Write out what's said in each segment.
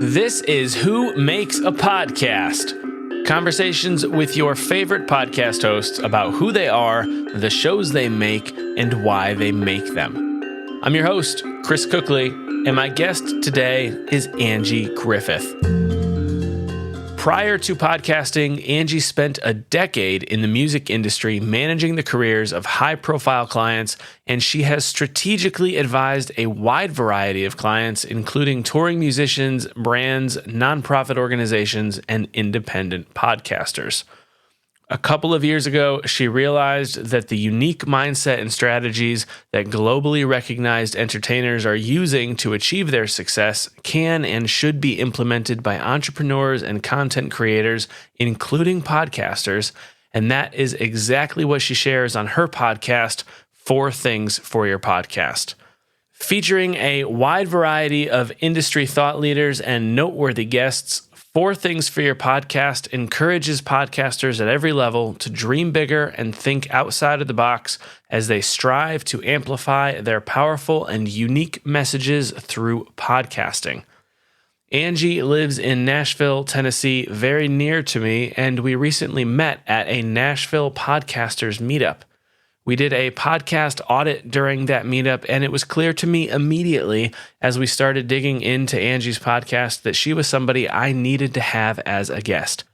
This is Who Makes a Podcast? Conversations with your favorite podcast hosts about who they are, the shows they make, and why they make them. I'm your host, Chris Cookley, and my guest today is Angie Griffith. Prior to podcasting, Angie spent a decade in the music industry managing the careers of high-profile clients, and she has strategically advised a wide variety of clients, including touring musicians, brands, nonprofit organizations, and independent podcasters. A couple of years ago, she realized that the unique mindset and strategies that globally recognized entertainers are using to achieve their success can and should be implemented by entrepreneurs and content creators, including podcasters, and that is exactly what she shares on her podcast, 4 Things for Your Podcast. Featuring a wide variety of industry thought leaders and noteworthy guests, 4 Things for Your Podcast encourages podcasters at every level to dream bigger and think outside of the box as they strive to amplify their powerful and unique messages through podcasting. Angie lives in Nashville, Tennessee, very near to me, and we recently met at a Nashville Podcasters meetup. We did a podcast audit during that meetup, and it was clear to me immediately as we started digging into Angie's podcast that she was somebody I needed to have as a guest.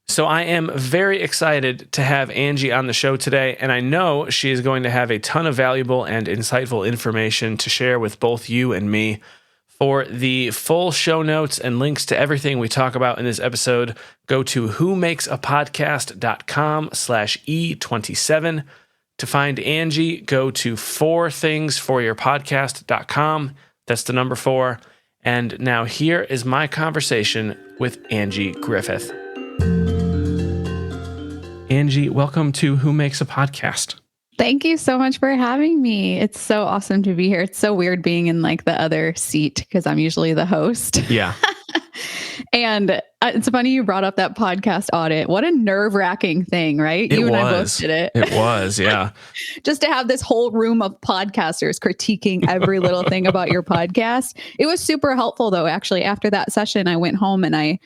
So I am very excited to have Angie on the show today, and I know she is going to have a ton of valuable and insightful information to share with both you and me. For the full show notes and links to everything we talk about in this episode, go to whomakesapodcast.com/E27. To find Angie, go to 4thingsforyourpodcast.com. That's the number 4. And now here is my conversation with Angie Griffith. Angie, welcome to Who Makes a Podcast. Thank you so much for having me. It's so awesome to be here. It's so weird being in like the other seat because I'm usually the host. Yeah. And it's funny you brought up that podcast audit. What a nerve-wracking thing, right? You and I both did it. It was, yeah. Just to have this whole room of podcasters critiquing every little thing about your podcast. It was super helpful, though. Actually, after that session, I went home and I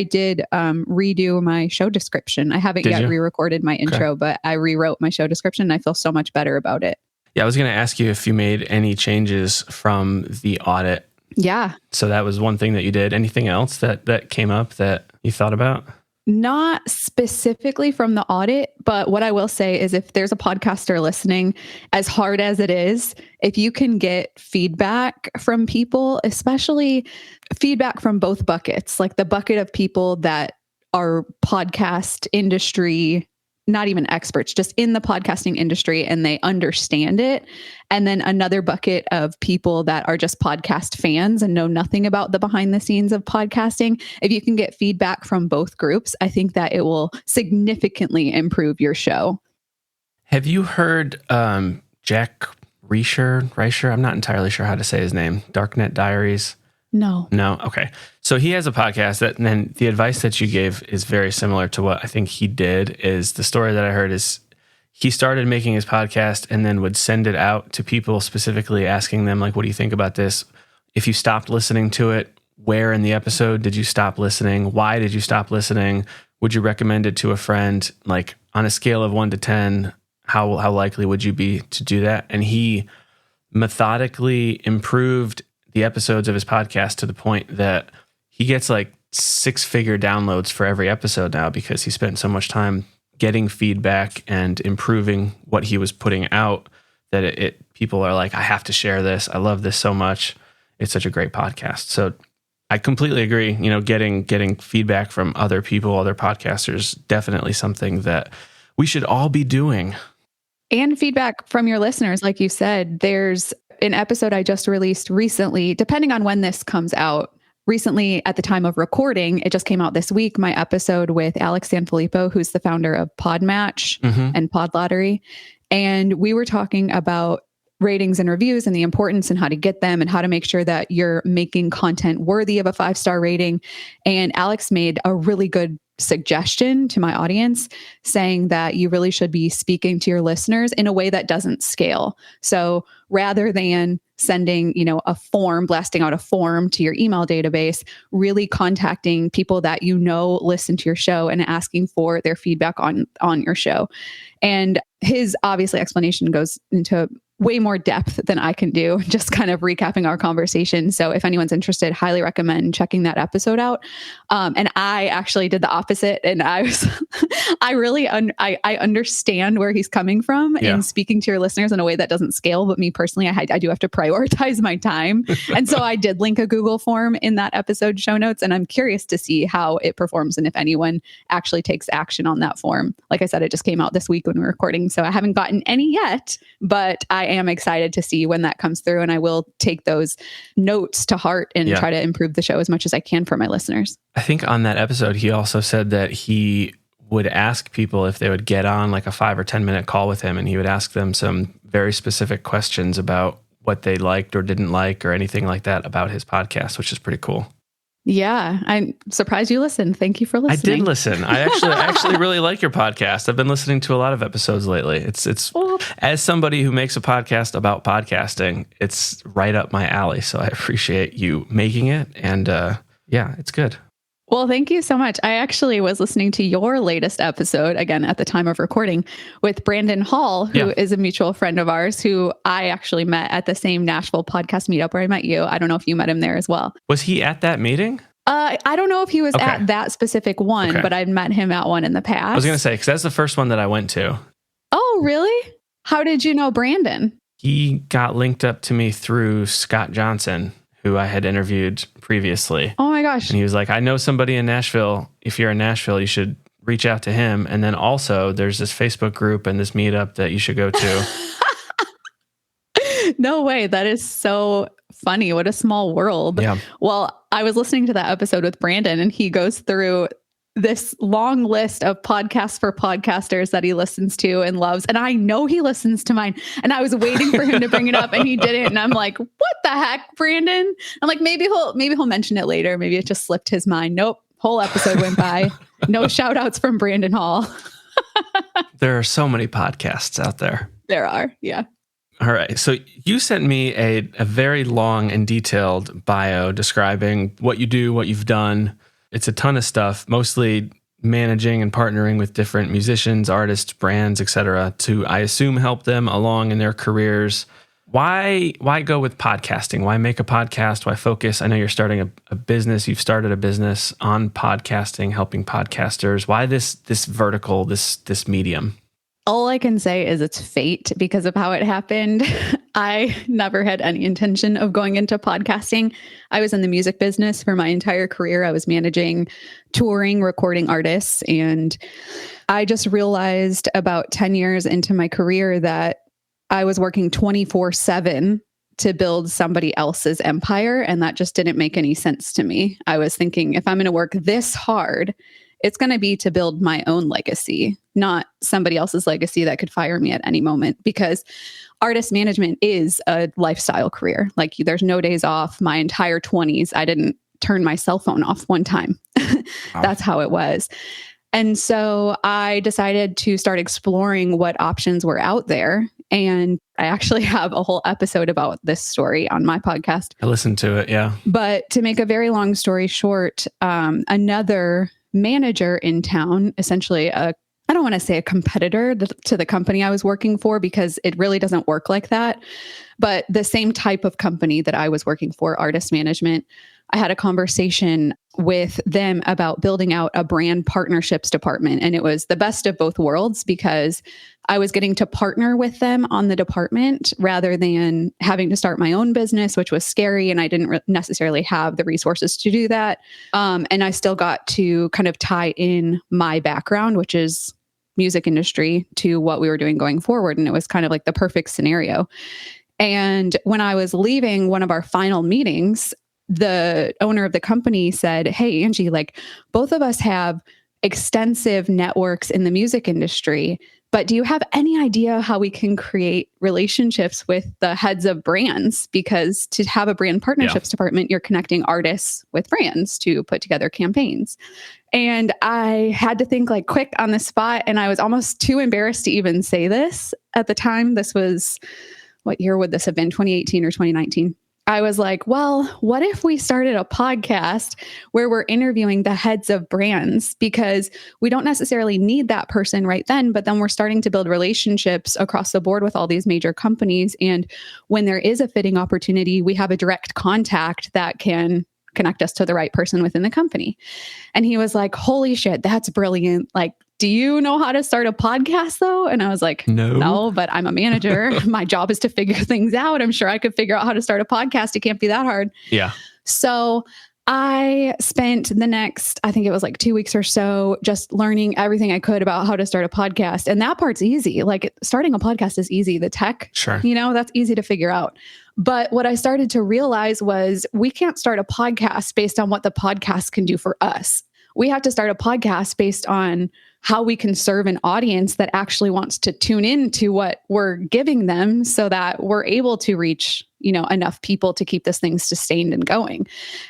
did redo my show description. I haven't yet re-recorded my intro, but I rewrote my show description and I feel so much better about it. Yeah, I was going to ask you if you made any changes from the audit. Yeah. So that was one thing that you did. Anything else that came up that you thought about? Not specifically from the audit, but what I will say is if there's a podcaster listening, as hard as it is, if you can get feedback from people, especially feedback from both buckets, like the bucket of people that are podcast industry, not even experts, just in the podcasting industry and they understand it. And then another bucket of people that are just podcast fans and know nothing about the behind the scenes of podcasting. If you can get feedback from both groups, I think that it will significantly improve your show. Have you heard Jack Reisher? I'm not entirely sure how to say his name. Darknet Diaries? No. Okay. So he has a podcast and then the advice that you gave is very similar to what I think he did. Is the story that I heard is he started making his podcast and then would send it out to people specifically asking them, like, what do you think about this? If you stopped listening to it, where in the episode did you stop listening? Why did you stop listening? Would you recommend it to a friend? Like on a scale of 1 to 10, how likely would you be to do that? And he methodically improved the episodes of his podcast to the point that he gets like 6-figure downloads for every episode now because he spent so much time getting feedback and improving what he was putting out that people are like, I have to share this. I love this so much. It's such a great podcast. So I completely agree. You know, getting feedback from other people, other podcasters, definitely something that we should all be doing. And feedback from your listeners. Like you said, there's an episode I just released recently, depending on when this comes out. Recently, at the time of recording, it just came out this week, my episode with Alex Sanfilippo, who's the founder of Podmatch and Pod Lottery. And we were talking about ratings and reviews and the importance and how to get them and how to make sure that you're making content worthy of a 5-star rating. And Alex made a really good suggestion to my audience saying that you really should be speaking to your listeners in a way that doesn't scale. So rather than sending, a form, blasting out a form to your email database, really contacting people that listen to your show and asking for their feedback on your show. And his obviously explanation goes into way more depth than I can do, just kind of recapping our conversation. So if anyone's interested, highly recommend checking that episode out. And I actually did the opposite. And I was, I understand where he's coming from in speaking to your listeners in a way that doesn't scale. But me personally, I do have to prioritize my time. And so I did link a Google form in that episode show notes. And I'm curious to see how it performs and if anyone actually takes action on that form. Like I said, it just came out this week when we're recording. So I haven't gotten any yet, but I am excited to see when that comes through. And I will take those notes to heart and try to improve the show as much as I can for my listeners. I think on that episode, he also said that he would ask people if they would get on like a 5 or 10 minute call with him. And he would ask them some very specific questions about what they liked or didn't like or anything like that about his podcast, which is pretty cool. Yeah, I'm surprised you listened. Thank you for listening. I did listen. I actually really like your podcast. I've been listening to a lot of episodes lately. It's as somebody who makes a podcast about podcasting, it's right up my alley. So I appreciate you making it. And it's good. Well, thank you so much. I actually was listening to your latest episode, again, at the time of recording, with Brandon Hall, who is a mutual friend of ours, who I actually met at the same Nashville podcast meetup where I met you. I don't know if you met him there as well. Was he at that meeting? I don't know if he was at that specific one, but I'd met him at one in the past. I was going to say, because that's the first one that I went to. Oh, really? How did you know Brandon? He got linked up to me through Scott Johnson, who I had interviewed previously. Oh my gosh. And he was like, I know somebody in Nashville. If you're in Nashville, you should reach out to him. And then also there's this Facebook group and this meetup that you should go to. No way. That is so funny. What a small world. Yeah. Well, I was listening to that episode with Brandon and he goes through this long list of podcasts for podcasters that he listens to and loves. And I know he listens to mine. And I was waiting for him to bring it up and he didn't. And I'm like, what the heck, Brandon? I'm like, maybe he'll mention it later. Maybe it just slipped his mind. Nope. Whole episode went by. No shout outs from Brandon Hall. There are so many podcasts out there. There are. Yeah. All right. So you sent me a very long and detailed bio describing what you do, what you've done. It's a ton of stuff, mostly managing and partnering with different musicians, artists, brands, etc., to, I assume, help them along in their careers. Why go with podcasting? Why make a podcast? Why focus? I know you're starting a business. You've started a business on podcasting, helping podcasters. Why this vertical, this medium? All I can say is it's fate because of how it happened. I never had any intention of going into podcasting. I was in the music business for my entire career. I was managing touring, recording artists. And I just realized about 10 years into my career that I was working 24/7 to build somebody else's empire. And that just didn't make any sense to me. I was thinking, if I'm going to work this hard, it's going to be to build my own legacy, not somebody else's legacy that could fire me at any moment, because artist management is a lifestyle career. Like there's no days off. My entire 20s, I didn't turn my cell phone off one time. Wow. That's how it was. And so I decided to start exploring what options were out there. And I actually have a whole episode about this story on my podcast. I listened to it, yeah. But to make a very long story short, another manager in town, essentially I don't want to say a competitor to the company I was working for, because it really doesn't work like that. But the same type of company that I was working for, artist management, I had a conversation with them about building out a brand partnerships department. And it was the best of both worlds because I was getting to partner with them on the department rather than having to start my own business, which was scary. And I didn't necessarily have the resources to do that. And I still got to kind of tie in my background, which is music industry, to what we were doing going forward. And it was kind of like the perfect scenario. And when I was leaving one of our final meetings, the owner of the company said, "Hey, Angie, like both of us have extensive networks in the music industry, but do you have any idea how we can create relationships with the heads of brands? Because to have a brand partnerships department, you're connecting artists with brands to put together campaigns." And I had to think like quick on the spot. And I was almost too embarrassed to even say this at the time. This was what year would this have been? 2018 or 2019. I was like, well, what if we started a podcast where we're interviewing the heads of brands? Because we don't necessarily need that person right then, but then we're starting to build relationships across the board with all these major companies. And when there is a fitting opportunity, we have a direct contact that can connect us to the right person within the company. And he was like, holy shit, that's brilliant. Like, do you know how to start a podcast though? And I was like, no, but I'm a manager. My job is to figure things out. I'm sure I could figure out how to start a podcast. It can't be that hard. Yeah. So I spent the next, I think it was like 2 weeks or so, just learning everything I could about how to start a podcast. And that part's easy. Like starting a podcast is easy. The tech, sure, that's easy to figure out. But what I started to realize was we can't start a podcast based on what the podcast can do for us. We have to start a podcast based on how we can serve an audience that actually wants to tune in to what we're giving them so that we're able to reach, enough people to keep this thing sustained and going.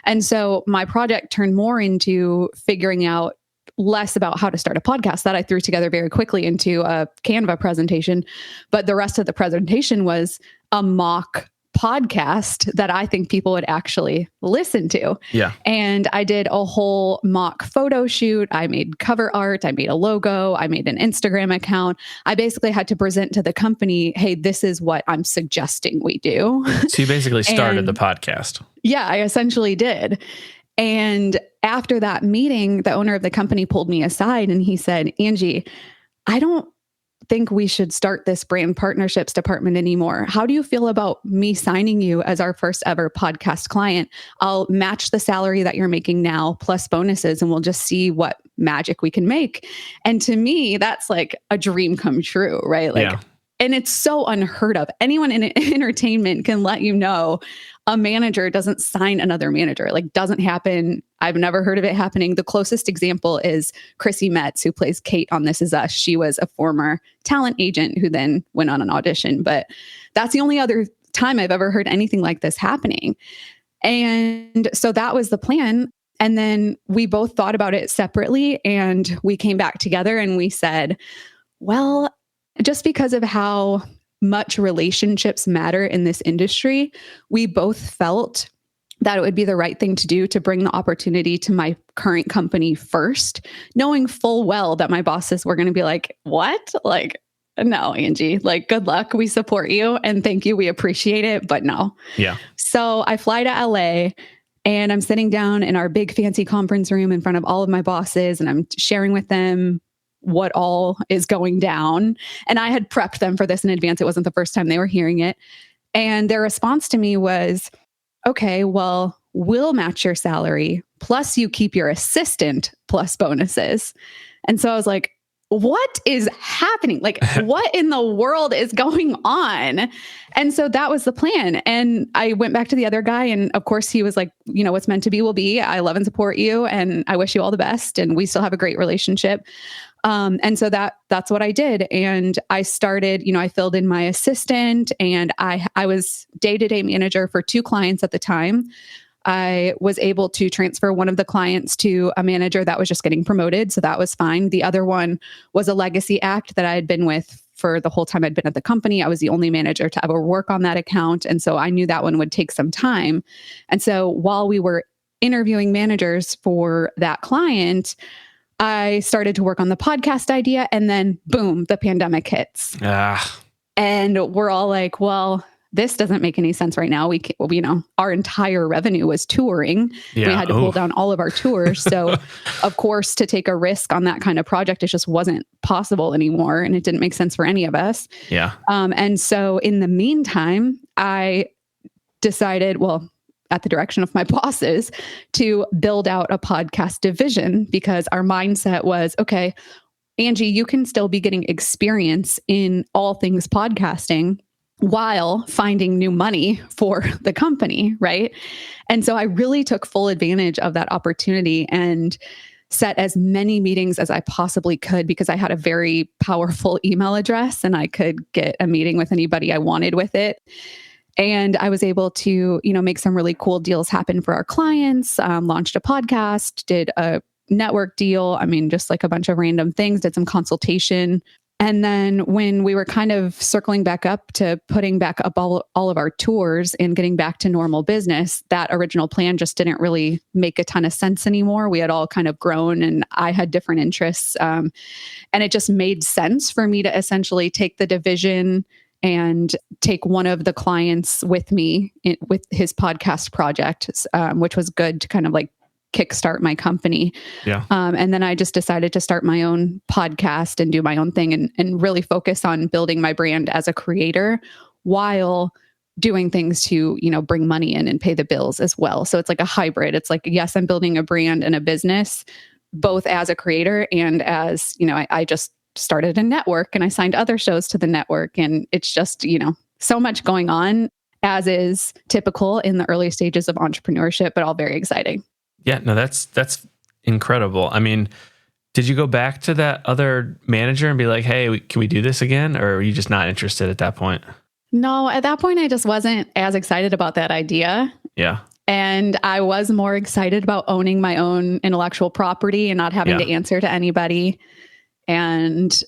And so my project turned more into figuring out less about how to start a podcast. That I threw together very quickly into a Canva presentation. But the rest of the presentation was a mock podcast that I think people would actually listen to. Yeah. And I did a whole mock photo shoot. I made cover art. I made a logo. I made an Instagram account. I basically had to present to the company, hey, this is what I'm suggesting we do. So you basically started the podcast. Yeah, I essentially did. And after that meeting, the owner of the company pulled me aside and he said, Angie, I don't think we should start this brand partnerships department anymore. How do you feel about me signing you as our first ever podcast client? I'll match the salary that you're making now plus bonuses, and we'll just see what magic we can make. And to me, that's like a dream come true, right? Like, yeah. And it's so unheard of. Anyone in entertainment can let you know a manager doesn't sign another manager. Like, doesn't happen. I've never heard of it happening. The closest example is Chrissy Metz, who plays Kate on This Is Us. She was a former talent agent who then went on an audition. But that's the only other time I've ever heard anything like this happening. And so that was the plan. And then we both thought about it separately, and we came back together and we said, well, just because of how much relationships matter in this industry, we both felt that it would be the right thing to do to bring the opportunity to my current company first, knowing full well that my bosses were going to be like, what? Like, no, Angie, like, good luck. We support you and thank you. We appreciate it, but no. Yeah. So I fly to LA and I'm sitting down in our big fancy conference room in front of all of my bosses, and I'm sharing with them what all is going down. And I had prepped them for this in advance. It wasn't the first time they were hearing it. And their response to me was, okay, well, we'll match your salary, plus you keep your assistant plus bonuses. And so I was like, what is happening? Like, what in the world is going on? And so that was the plan. And I went back to the other guy. And of course, he was like, what's meant to be will be. I love and support you, and I wish you all the best. And we still have a great relationship. And so that's what I did. And I started, I filled in my assistant, and I was day-to-day manager for 2 clients at the time. I was able to transfer one of the clients to a manager that was just getting promoted. So that was fine. The other one was a legacy act that I had been with for the whole time I'd been at the company. I was the only manager to ever work on that account. And so I knew that one would take some time. And so while we were interviewing managers for that client, I started to work on the podcast idea, and then boom, the pandemic hits. And we're all like, well, this doesn't make any sense right now. Our entire revenue was touring. Yeah. We had to pull down all of our tours. So of course, to take a risk on that kind of project, it just wasn't possible anymore. And it didn't make sense for any of us. Yeah. And so in the meantime, I decided, well, at the direction of my bosses, to build out a podcast division, because our mindset was, okay, Angie, you can still be getting experience in all things podcasting while finding new money for the company, right? And so I really took full advantage of that opportunity and set as many meetings as I possibly could, because I had a very powerful email address and I could get a meeting with anybody I wanted with it. And I was able to, make some really cool deals happen for our clients, launched a podcast, did a network deal. I mean, just like a bunch of random things, did some consultation And then when we were kind of circling back up to putting back up all of our tours and getting back to normal business, that original plan just didn't really make a ton of sense anymore. We had all kind of grown and I had different interests. And it just made sense for me to essentially take the division and take one of the clients with me with his podcast project, which was good to kind of like kickstart my company. Yeah. And then I just decided to start my own podcast and do my own thing and really focus on building my brand as a creator while doing things to, bring money in and pay the bills as well. So it's like a hybrid. It's like, yes, I'm building a brand and a business, both as a creator and as, I just started a network and I signed other shows to the network. And it's just, so much going on, as is typical in the early stages of entrepreneurship, but all very exciting. Yeah, no, that's incredible. I mean, did you go back to that other manager and be like, hey, can we do this again? Or were you just not interested at that point? No, at that point, I just wasn't as excited about that idea. Yeah. And I was more excited about owning my own intellectual property and not having to answer to anybody and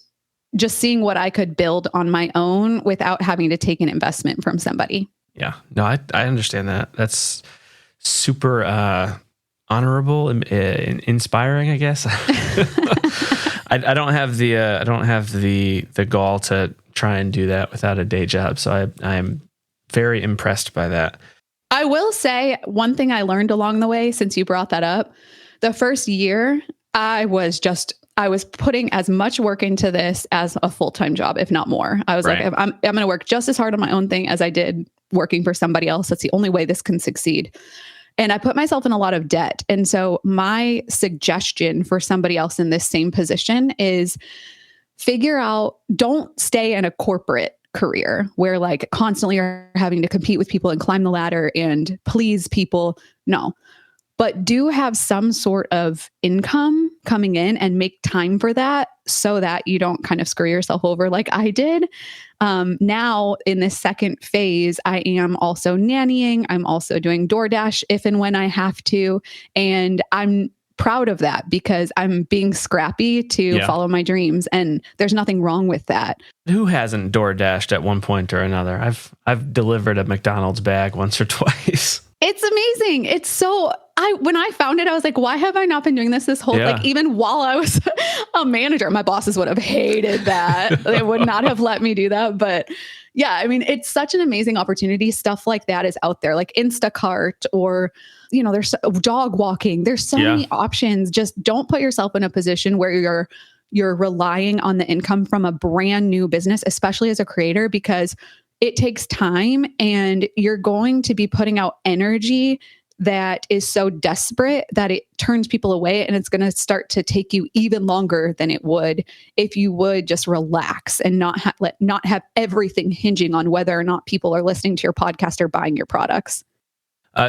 just seeing what I could build on my own without having to take an investment from somebody. Yeah, no, I understand that. That's super honorable and inspiring, I guess. I don't have the gall to try and do that without a day job. So I am very impressed by that. I will say one thing I learned along the way, since you brought that up, the first year I was putting as much work into this as a full-time job, if not more. I was like, I'm going to work just as hard on my own thing as I did working for somebody else. That's the only way this can succeed. And I put myself in a lot of debt. And so my suggestion for somebody else in this same position is don't stay in a corporate career where like constantly you're having to compete with people and climb the ladder and please people. No, but do have some sort of income coming in and make time for that so that you don't kind of screw yourself over like I did. Now in this second phase, I am also nannying. I'm also doing DoorDash if and when I have to. And I'm proud of that because I'm being scrappy to follow my dreams. And there's nothing wrong with that. Who hasn't DoorDashed at one point or another? I've delivered a McDonald's bag once or twice. It's amazing. It's so, when I found it, I was like, why have I not been doing this whole, like even while I was a manager, my bosses would have hated that. They would not have let me do that. But yeah, I mean, it's such an amazing opportunity. Stuff like that is out there, like Instacart or, there's dog walking. There's so many options. Just don't put yourself in a position where you're relying on the income from a brand new business, especially as a creator, because it takes time and you're going to be putting out energy that is so desperate that it turns people away, and it's going to start to take you even longer than it would if you would just relax and not have everything hinging on whether or not people are listening to your podcast or buying your products.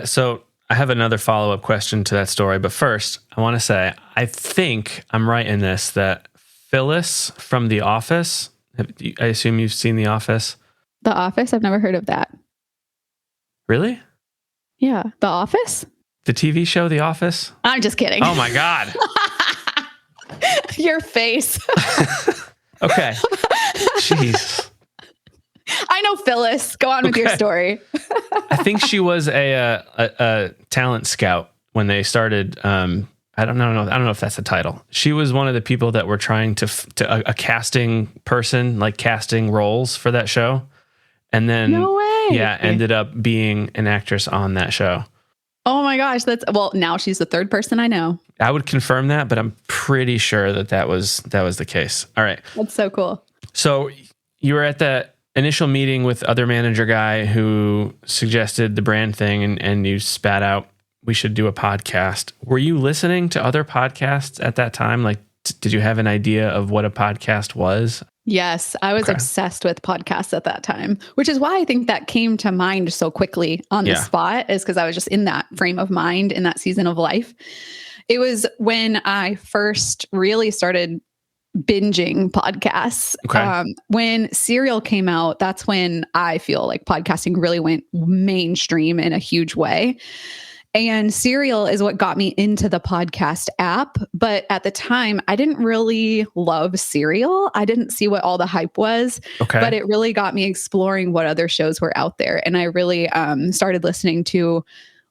So I have another follow-up question to that story, but first I want to say, I think I'm right in this, that Phyllis from The Office, I assume you've seen The Office. The Office? I've never heard of that. Really? Yeah. The Office? The TV show, The Office? I'm just kidding. Oh my God. Your face. Okay. Jeez. I know Phyllis. Go on with your story. I think she was a talent scout when they started. I don't know if that's the title. She was one of the people that were trying to a casting person, like casting roles for that show. And then, no way. Ended up being an actress on that show. Oh my gosh. Now she's the third person I know. I would confirm that, but I'm pretty sure that was the case. All right. That's so cool. So you were at that initial meeting with other manager guy who suggested the brand thing and you spat out, we should do a podcast. Were you listening to other podcasts at that time? Like, did you have an idea of what a podcast was? Yes, I was obsessed with podcasts at that time, which is why I think that came to mind so quickly on the spot, is because I was just in that frame of mind in that season of life. It was when I first really started binging podcasts. Okay. When Serial came out, that's when I feel like podcasting really went mainstream in a huge way. And Serial is what got me into the podcast app. But at the time, I didn't really love Serial. I didn't see what all the hype was, but it really got me exploring what other shows were out there. And I really started listening to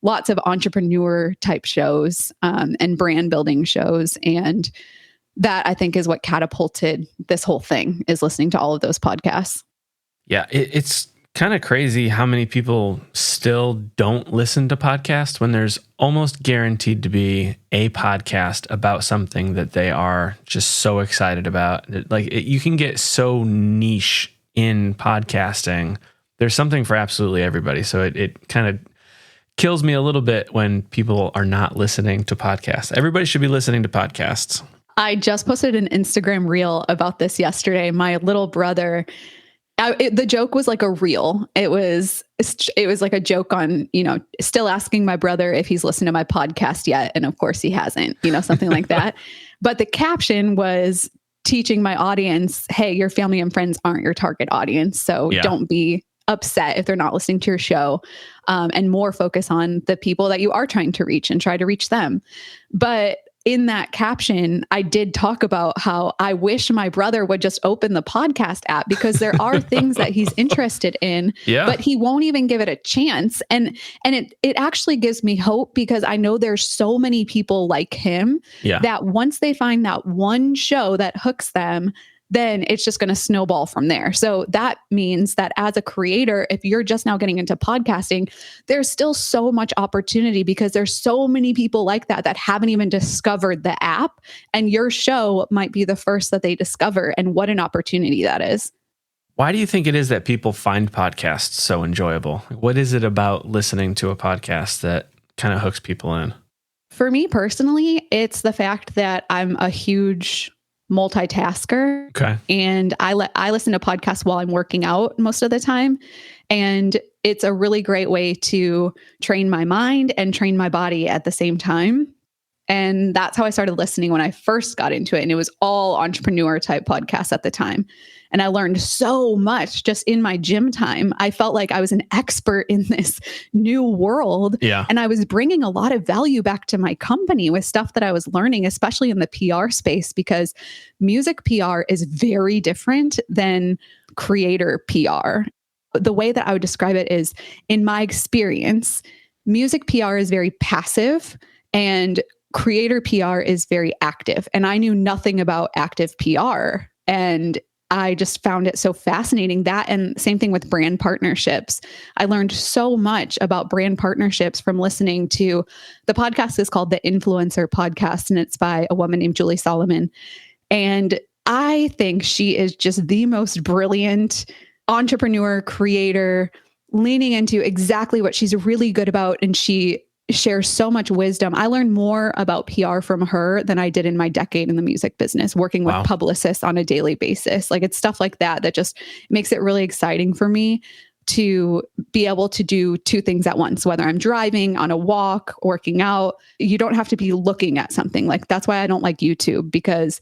lots of entrepreneur type shows and brand building shows. And that, I think, is what catapulted this whole thing, is listening to all of those podcasts. Yeah, it's kind of crazy how many people still don't listen to podcasts when there's almost guaranteed to be a podcast about something that they are just so excited about. Like, you can get so niche in podcasting. There's something for absolutely everybody. So it kind of kills me a little bit when people are not listening to podcasts. Everybody should be listening to podcasts. I just posted an Instagram reel about this yesterday. My little brother, the joke was like a reel. It was like a joke on, still asking my brother if he's listened to my podcast yet. And of course he hasn't, something like that. But the caption was teaching my audience, hey, your family and friends aren't your target audience. So don't be upset if they're not listening to your show, and more focus on the people that you are trying to reach and try to reach them. But in that caption, I did talk about how I wish my brother would just open the podcast app, because there are things that he's interested in, but he won't even give it a chance. And it actually gives me hope, because I know there's so many people like him that once they find that one show that hooks them, then it's just going to snowball from there. So that means that as a creator, if you're just now getting into podcasting, there's still so much opportunity, because there's so many people like that haven't even discovered the app, and your show might be the first that they discover. And what an opportunity that is. Why do you think it is that people find podcasts so enjoyable? What is it about listening to a podcast that kind of hooks people in? For me personally, it's the fact that I'm a huge multitasker. And I listen to podcasts while I'm working out most of the time. And it's a really great way to train my mind and train my body at the same time. And that's how I started listening when I first got into it. And it was all entrepreneur type podcasts at the time. And I learned so much just in my gym time. I felt like I was an expert in this new world. And I was bringing a lot of value back to my company with stuff that I was learning, especially in the PR space, because music PR is very different than creator PR. The way that I would describe it is, in my experience, music PR is very passive and creator PR is very active. And I knew nothing about active PR. And I just found it so fascinating. That, and same thing with brand partnerships. I learned so much about brand partnerships from listening to the podcast is called the Influencer Podcast, and it's by a woman named Julie Solomon. And I think she is just the most brilliant entrepreneur, creator, leaning into exactly what she's really good about. And she shares so much wisdom. I learned more about PR from her than I did in my decade in the music business, working with publicists on a daily basis. Like, it's stuff like that just makes it really exciting for me to be able to do two things at once, whether I'm driving, on a walk, working out. You don't have to be looking at something. Like, that's why I don't like YouTube, because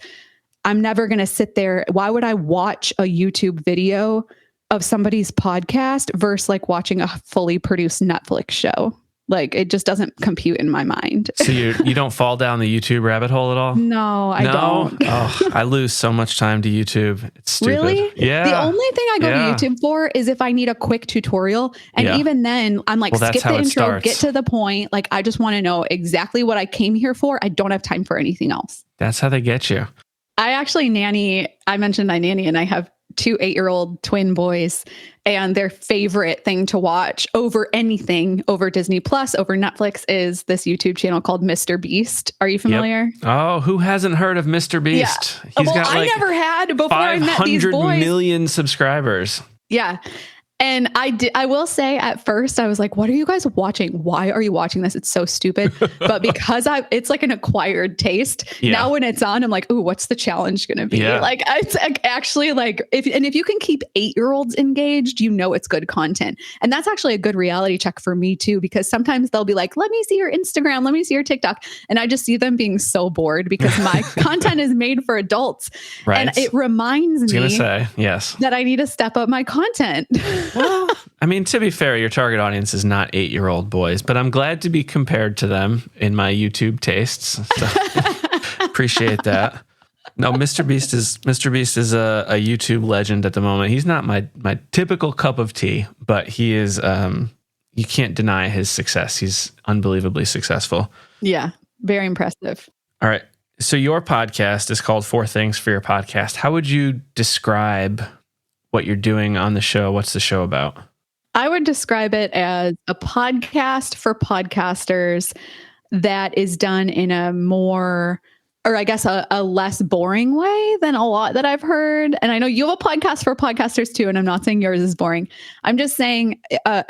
I'm never going to sit there. Why would I watch a YouTube video of somebody's podcast versus like watching a fully produced Netflix show? Like, it just doesn't compute in my mind. So you don't fall down the YouTube rabbit hole at all? No, I don't. Oh, I lose so much time to YouTube. It's stupid. Really? Yeah. The only thing I go to YouTube for is if I need a quick tutorial. And even then, I'm like, skip the intro, get to the point. Like, I just want to know exactly what I came here for. I don't have time for anything else. That's how they get you. I actually nanny. I mentioned I nanny, and I have 2 8-year-old twin boys, and their favorite thing to watch over anything, over Disney Plus, over Netflix, is this YouTube channel called Mr. Beast. Are you familiar? Yep. Oh, who hasn't heard of Mr. Beast? Yeah. He's got like, I never had before I met these boys. 500 million subscribers. Yeah. And I will say, at first I was like, what are you guys watching? Why are you watching this? It's so stupid. But because it's like an acquired taste. Now when it's on, I'm like, ooh, what's the challenge going to be? Like, it's actually like, if you can keep 8-year-olds engaged, it's good content. And that's actually a good reality check for me too, because sometimes they'll be like, let me see your Instagram, let me see your TikTok. And I just see them being so bored because my content is made for adults. Right. And it reminds me that I need to step up my content. Well, I mean, to be fair, your target audience is not 8-year-old boys, but I'm glad to be compared to them in my YouTube tastes. So appreciate that. No, Mr. Beast is a YouTube legend at the moment. He's not my typical cup of tea, but he is. You can't deny his success. He's unbelievably successful. Yeah, very impressive. All right. So your podcast is called 4 Things for Your Podcast. How would you describe what you're doing on the show? What's the show about? I would describe it as a podcast for podcasters that is done in a more, or I guess a less boring way than a lot that I've heard. And I know you have a podcast for podcasters too, and I'm not saying yours is boring. I'm just saying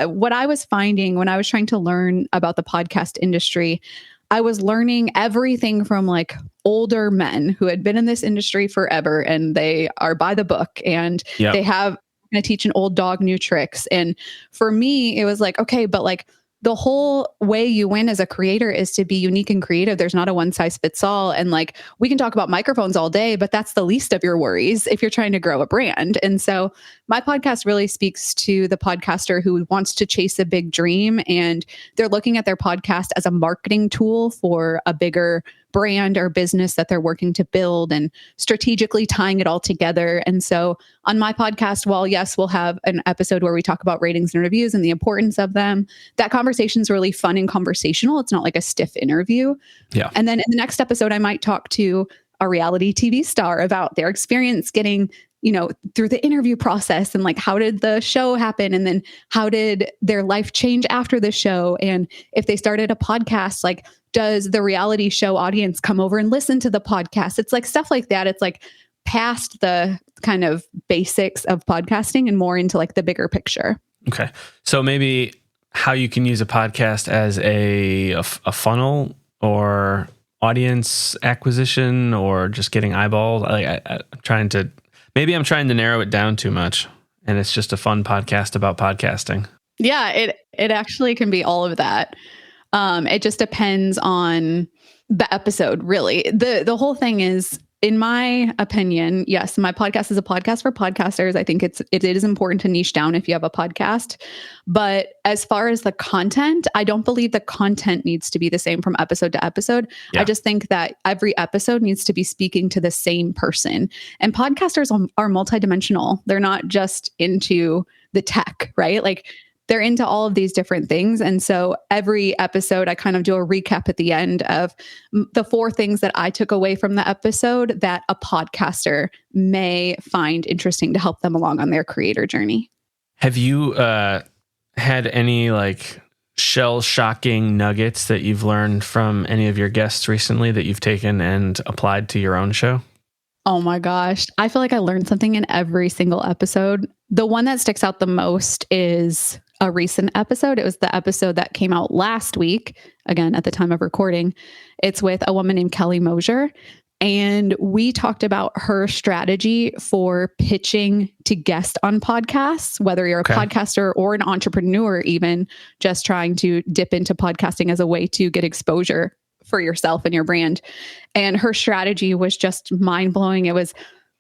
what I was finding when I was trying to learn about the podcast industry, I was learning everything from like older men who had been in this industry forever and they are by the book and they have going to teach an old dog new tricks. And for me, it was like, okay, but like the whole way you win as a creator is to be unique and creative. There's not a one size fits all. And like, we can talk about microphones all day, but that's the least of your worries if you're trying to grow a brand. And so my podcast really speaks to the podcaster who wants to chase a big dream and they're looking at their podcast as a marketing tool for a bigger brand or business that they're working to build and strategically tying it all together. And so on my podcast, while yes, we'll have an episode where we talk about ratings and reviews and the importance of them, that conversation is really fun and conversational. It's not like a stiff interview. Yeah. And then in the next episode, I might talk to a reality TV star about their experience getting, through the interview process and like, how did the show happen? And then how did their life change after the show? And if they started a podcast, like, does the reality show audience come over and listen to the podcast? It's like stuff like that. It's like past the kind of basics of podcasting and more into like the bigger picture. Okay. So maybe how you can use a podcast as a funnel or audience acquisition or just getting eyeballs. I'm trying to narrow it down too much, and it's just a fun podcast about podcasting. Yeah, it actually can be all of that. It just depends on the episode, really. The whole thing is, in my opinion, yes, my podcast is a podcast for podcasters. I think it is important to niche down if you have a podcast. But as far as the content, I don't believe the content needs to be the same from episode to episode. Yeah. I just think that every episode needs to be speaking to the same person. And podcasters are multidimensional. They're not just into the tech, right? Like, they're into all of these different things. And so every episode, I kind of do a recap at the end of the 4 things that I took away from the episode that a podcaster may find interesting to help them along on their creator journey. Have you had any like shell-shocking nuggets that you've learned from any of your guests recently that you've taken and applied to your own show? Oh my gosh. I feel like I learned something in every single episode. The one that sticks out the most is a recent episode. It was the episode that came out last week, again, at the time of recording. It's with a woman named Kelly Mosier. And we talked about her strategy for pitching to guest on podcasts, whether you're a podcaster or an entrepreneur, even just trying to dip into podcasting as a way to get exposure for yourself and your brand. And her strategy was just mind-blowing. It was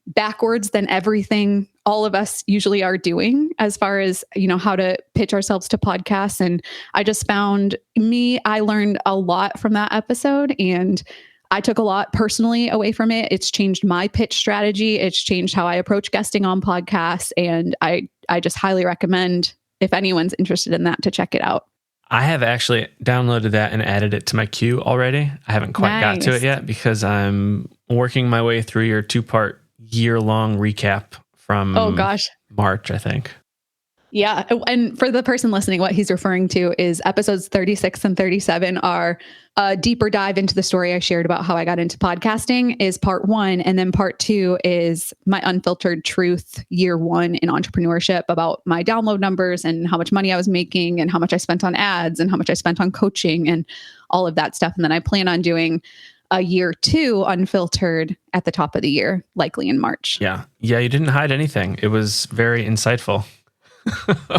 backwards than everything all of us usually are doing as far as, how to pitch ourselves to podcasts. And I just found I learned a lot from that episode, and I took a lot personally away from it. It's changed my pitch strategy. It's changed how I approach guesting on podcasts. And I just highly recommend, if anyone's interested in that, to check it out. I have actually downloaded that and added it to my queue already. I haven't quite got to it yet because I'm working my way through your 2-part year-long recap from March, I think. Yeah. And for the person listening, what he's referring to is episodes 36 and 37 are a deeper dive into the story I shared about how I got into podcasting is part 1. And then part 2 is my unfiltered truth, year 1 in entrepreneurship, about my download numbers and how much money I was making and how much I spent on ads and how much I spent on coaching and all of that stuff. And then I plan on doing a year 2 unfiltered at the top of the year, likely in March. Yeah. Yeah. You didn't hide anything. It was very insightful.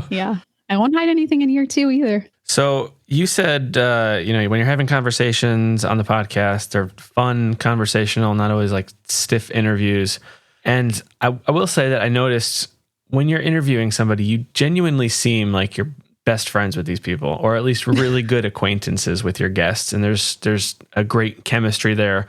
Yeah. I won't hide anything in year 2 either. So you said, when you're having conversations on the podcast, they're fun, conversational, not always like stiff interviews. And I will say that I noticed when you're interviewing somebody, you genuinely seem like you're best friends with these people, or at least really good acquaintances with your guests, and there's a great chemistry there.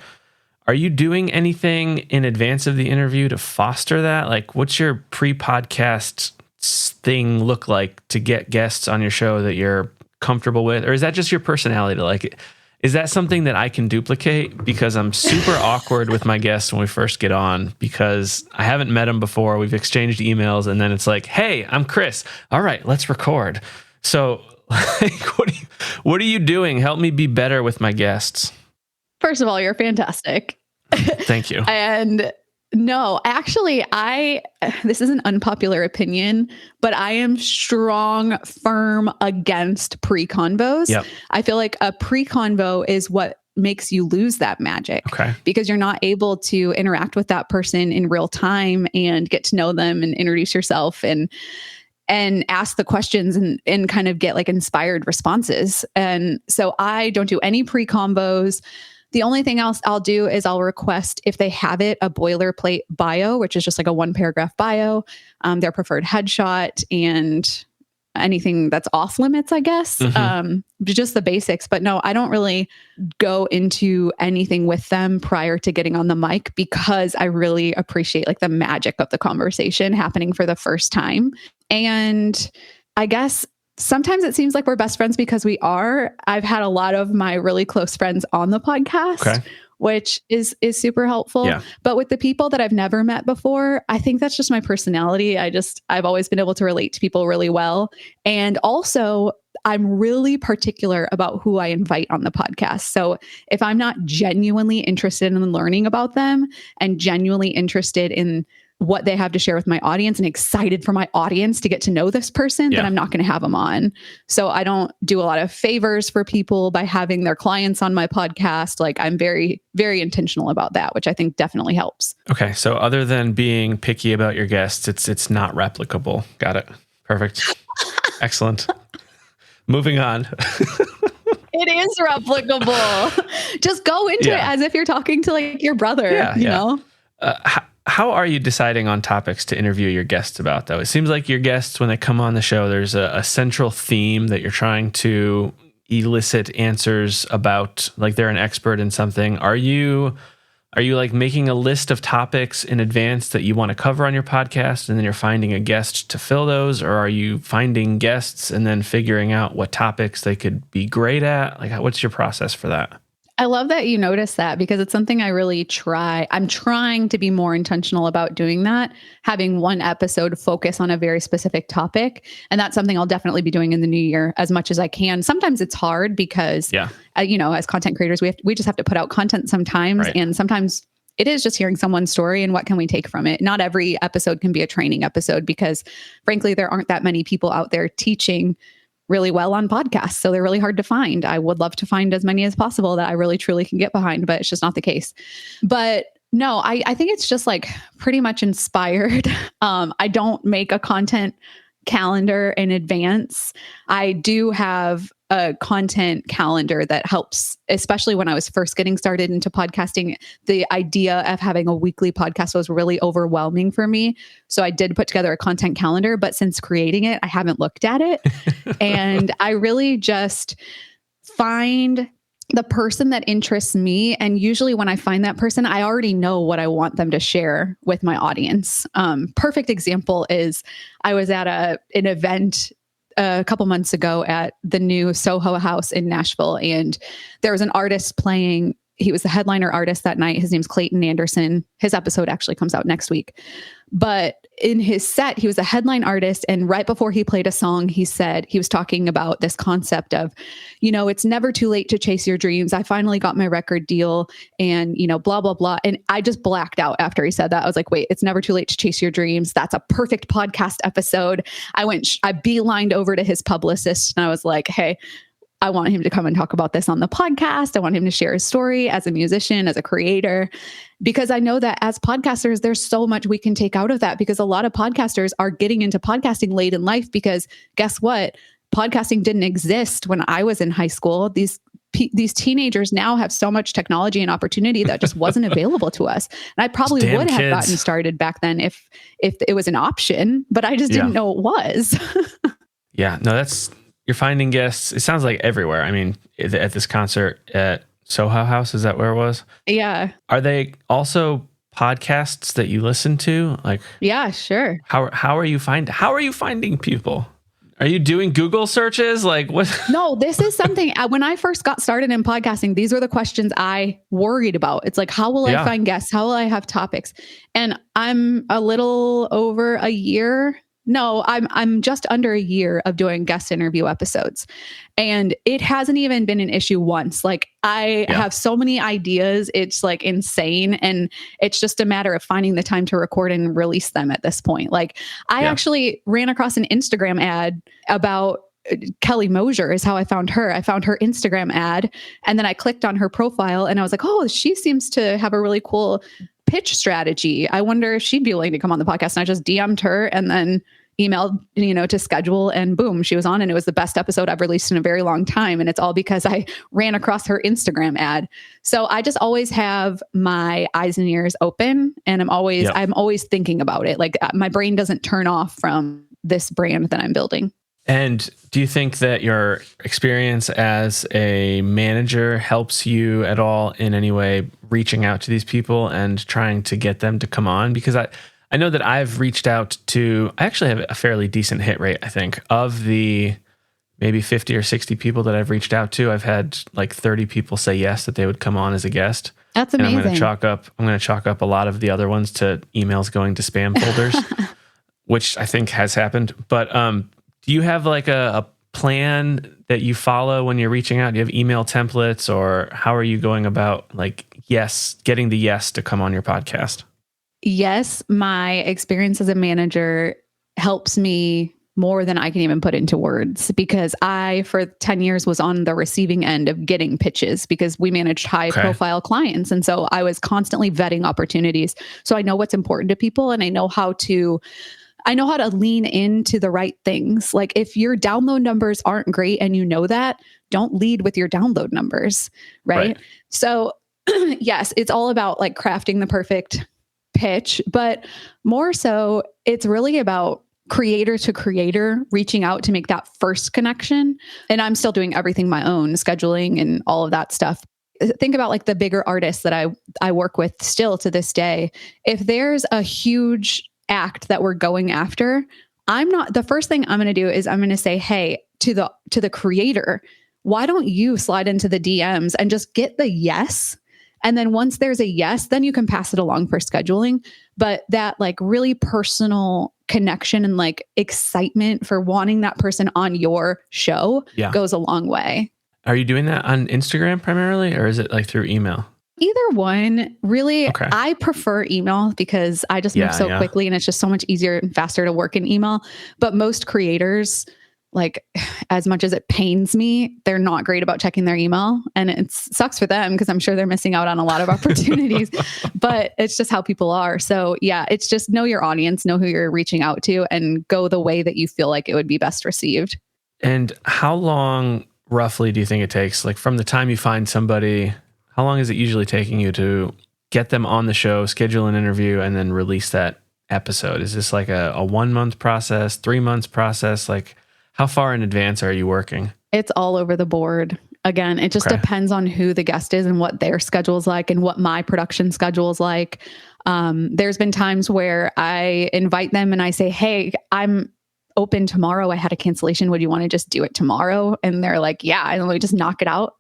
Are you doing anything in advance of the interview to foster that? Like, what's your pre-podcast thing look like to get guests on your show that you're comfortable with? Or is that just your personality to like it? Is that something that I can duplicate? Because I'm super awkward with my guests when we first get on, because I haven't met them before. We've exchanged emails, and then it's like, hey, I'm Chris. All right, let's record. So like, what are you doing? Help me be better with my guests. First of all, you're fantastic. Thank you. And no, actually, this is an unpopular opinion, but I am firm against pre-convos. Yep. I feel like a pre-convo is what makes you lose that magic. Okay. Because you're not able to interact with that person in real time and get to know them and introduce yourself and ask the questions and kind of get like inspired responses. And so I don't do any pre-convos. The only thing else I'll do is I'll request, if they have it, a boilerplate bio, which is just like a 1-paragraph bio, their preferred headshot, and anything that's off limits, I guess. Just the basics. But no, I don't really go into anything with them prior to getting on the mic, because I really appreciate like the magic of the conversation happening for the first time. And I guess sometimes it seems like we're best friends because we are. I've had a lot of my really close friends on the podcast, which is super helpful. Yeah. But with the people that I've never met before, I think that's just my personality. I've always been able to relate to people really well. And also, I'm really particular about who I invite on the podcast. So if I'm not genuinely interested in learning about them and genuinely interested in what they have to share with my audience and excited for my audience to get to know this person, then I'm not going to have them on. So I don't do a lot of favors for people by having their clients on my podcast. Like, I'm very, very intentional about that, which I think definitely helps. Okay. So other than being picky about your guests, it's not replicable. Got it. Perfect. Excellent. Moving on. It is replicable. Just go into it as if you're talking to like your brother, you know? How are you deciding on topics to interview your guests about, though? It seems like your guests, when they come on the show, there's a central theme that you're trying to elicit answers about, like they're an expert in something. Are you like making a list of topics in advance that you want to cover on your podcast, and then you're finding a guest to fill those? Or are you finding guests and then figuring out what topics they could be great at? Like, what's your process for that? I love that you notice that, because it's something I really I'm trying to be more intentional about doing that, having one episode focus on a very specific topic. And that's something I'll definitely be doing in the new year as much as I can. Sometimes it's hard because, as content creators, we just have to put out content sometimes. Right. And sometimes it is just hearing someone's story and what can we take from it. Not every episode can be a training episode, because frankly, there aren't that many people out there teaching really well on podcasts. So they're really hard to find. I would love to find as many as possible that I really truly can get behind, but it's just not the case. But no, I think it's just like pretty much inspired. I don't make a content calendar in advance. I do have a content calendar that helps, especially when I was first getting started into podcasting. The idea of having a weekly podcast was really overwhelming for me. So I did put together a content calendar, but since creating it, I haven't looked at it. And I really just find the person that interests me. And usually when I find that person, I already know what I want them to share with my audience. Perfect example is I was at an event a couple months ago at the new Soho House in Nashville, and there was an artist playing. He was the headliner artist that night. His name's Clayton Anderson. His episode actually comes out next week. But in his set, he was a headline artist. And right before he played a song, he said, he was talking about this concept of, it's never too late to chase your dreams. I finally got my record deal and, blah, blah, blah. And I just blacked out after he said that. I was like, wait, it's never too late to chase your dreams. That's a perfect podcast episode. I beelined over to his publicist and I was like, hey, I want him to come and talk about this on the podcast. I want him to share his story as a musician, as a creator, because I know that as podcasters, there's so much we can take out of that, because a lot of podcasters are getting into podcasting late in life, because guess what? Podcasting didn't exist when I was in high school. These these teenagers now have so much technology and opportunity that just wasn't available to us. And I probably would have gotten started back then if it was an option, but I just didn't know it was. Yeah, no, you're finding guests. It sounds like everywhere. I mean, at this concert at Soho House, is that where it was? Yeah. Are they also podcasts that you listen to? Like, yeah, sure. How are you finding people? Are you doing Google searches? Like what? No, this is something when I first got started in podcasting, these were the questions I worried about. It's like, how will I find guests? How will I have topics? And I'm a little over a year. No, I'm just under a year of doing guest interview episodes, and it hasn't even been an issue once. Like I have so many ideas. It's like insane. And it's just a matter of finding the time to record and release them at this point. Like I actually ran across an Instagram ad about Kelly Mosier is how I found her. I found her Instagram ad, and then I clicked on her profile and I was like, oh, she seems to have a really cool pitch strategy. I wonder if she'd be willing to come on the podcast. And I just DM'd her and then emailed, to schedule, and boom, she was on, and it was the best episode I've released in a very long time. And it's all because I ran across her Instagram ad. So I just always have my eyes and ears open, and I'm always thinking about it. Like my brain doesn't turn off from this brand that I'm building. And do you think that your experience as a manager helps you at all in any way reaching out to these people and trying to get them to come on? Because I know that I've reached out to, I actually have a fairly decent hit rate, I think. Of the maybe 50 or 60 people that I've reached out to, I've had like 30 people say yes, that they would come on as a guest. That's amazing. And I'm going to chalk up a lot of the other ones to emails going to spam folders, which I think has happened. But do you have like a plan that you follow when you're reaching out? Do you have email templates, or how are you going about getting the yes to come on your podcast? Yes, my experience as a manager helps me more than I can even put into words, because I, for 10 years, was on the receiving end of getting pitches because we managed high profile clients. And so I was constantly vetting opportunities. So I know what's important to people, and I know how to lean into the right things. Like if your download numbers aren't great and you know that, don't lead with your download numbers, right? So yes, it's all about like crafting the perfect pitch, but more so it's really about creator to creator reaching out to make that first connection. And I'm still doing everything my own, scheduling and all of that stuff. Think about like the bigger artists that I work with still to this day. If there's a huge act that we're going after, the first thing I'm going to do is I'm going to say, hey, to the creator, why don't you slide into the DMs and just get the yes? And then once there's a yes, then you can pass it along for scheduling. But that like really personal connection and like excitement for wanting that person on your show goes a long way. Are you doing that on Instagram primarily, or is it like through email? Either one, really. Okay. I prefer email because I just move so quickly, and it's just so much easier and faster to work in email. But most creators, like as much as it pains me, they're not great about checking their email, and it sucks for them because I'm sure they're missing out on a lot of opportunities, but it's just how people are. So yeah, it's just know your audience, know who you're reaching out to, and go the way that you feel like it would be best received. And how long roughly do you think it takes? Like from the time you find somebody, how long is it usually taking you to get them on the show, schedule an interview, and then release that episode? Is this like a 1 month process, 3 months process? Like how far in advance are you working? It's all over the board. Again, it just depends on who the guest is and what their schedule is like and what my production schedule is like. There's been times where I invite them and I say, hey, I'm open tomorrow. I had a cancellation. Would you want to just do it tomorrow? And they're like, yeah, and we just knock it out.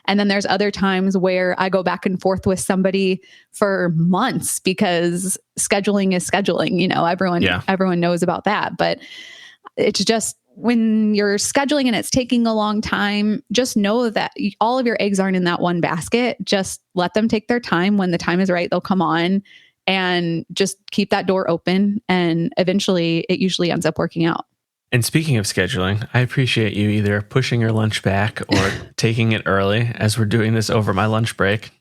And then there's other times where I go back and forth with somebody for months because scheduling is scheduling. You know, everyone knows about that. But it's just when you're scheduling and it's taking a long time, just know that all of your eggs aren't in that one basket. Just let them take their time. When the time is right, they'll come on, and just keep that door open. And eventually it usually ends up working out. And speaking of scheduling, I appreciate you either pushing your lunch back or taking it early as we're doing this over my lunch break.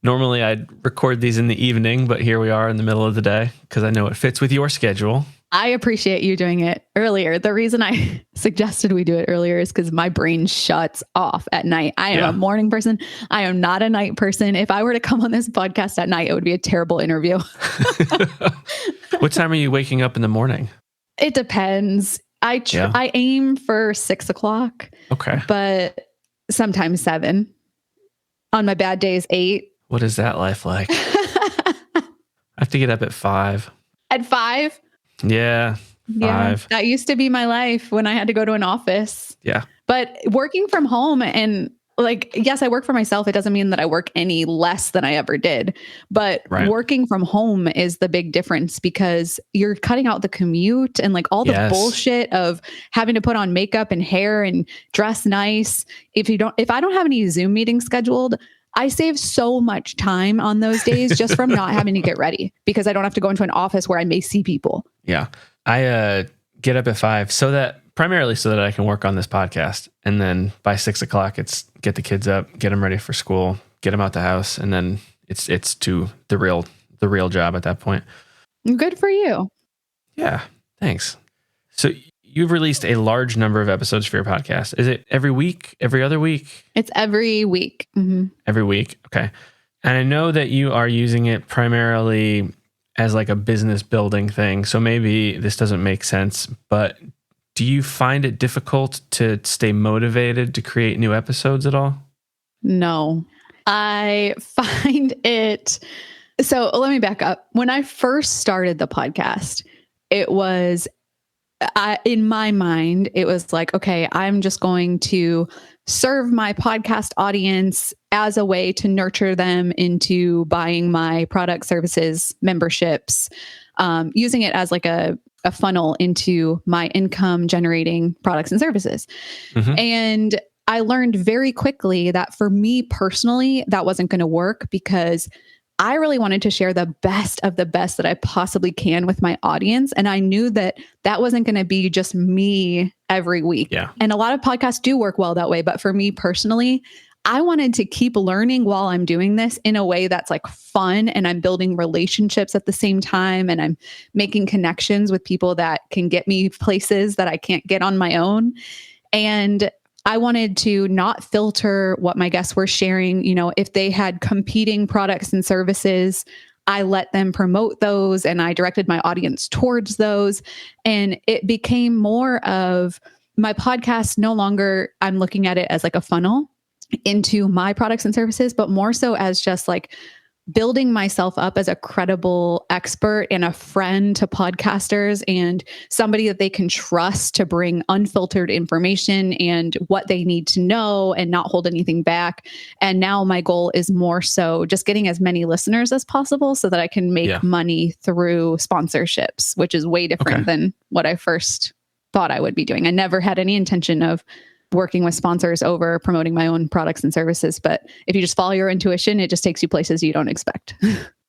Normally I'd record these in the evening, but here we are in the middle of the day because I know it fits with your schedule. I appreciate you doing it earlier. The reason I suggested we do it earlier is because my brain shuts off at night. I am a morning person. I am not a night person. If I were to come on this podcast at night, it would be a terrible interview. What time are you waking up in the morning? It depends. I aim for 6 o'clock. Okay. But sometimes 7. On my bad days, 8. What is that life like? I have to get up at 5. At 5? Yeah. 5. Yeah, that used to be my life when I had to go to an office. Yeah. But working from home and yes, I work for myself. It doesn't mean that I work any less than I ever did. But working from home is the big difference because you're cutting out the commute and all the bullshit of having to put on makeup and hair and dress nice. If I don't have any Zoom meetings scheduled, I save so much time on those days just from not having to get ready because I don't have to go into an office where I may see people. Yeah. I get up at 5 primarily so that I can work on this podcast. And then by 6 o'clock, it's get the kids up, get them ready for school, get them out the house. And then it's to the real job at that point. Good for you. Yeah. Thanks. So you've released a large number of episodes for your podcast. Is it every week, every other week? It's every week. Mm-hmm. Every week. Okay. And I know that you are using it primarily as a business building thing. So maybe this doesn't make sense, but do you find it difficult to stay motivated to create new episodes at all? No, I find it. So let me back up. When I first started the podcast, it was, in my mind, it was okay, I'm just going to serve my podcast audience as a way to nurture them into buying my product, services, memberships, using it as a funnel into my income generating products and services. Mm-hmm. And I learned very quickly that for me personally, that wasn't going to work because I really wanted to share the best of the best that I possibly can with my audience. And I knew that wasn't going to be just me every week. Yeah. And a lot of podcasts do work well that way. But for me personally, I wanted to keep learning while I'm doing this in a way that's fun, and I'm building relationships at the same time, and I'm making connections with people that can get me places that I can't get on my own. And I wanted to not filter what my guests were sharing. If they had competing products and services, I let them promote those and I directed my audience towards those. And it became more of my podcast. No longer I'm looking at it as a funnel into my products and services, but more so as just building myself up as a credible expert and a friend to podcasters and somebody that they can trust to bring unfiltered information and what they need to know and not hold anything back. And now my goal is more so just getting as many listeners as possible so that I can make money through sponsorships, which is way different than what I first thought I would be doing. I never had any intention of working with sponsors over promoting my own products and services. But if you just follow your intuition, it just takes you places you don't expect.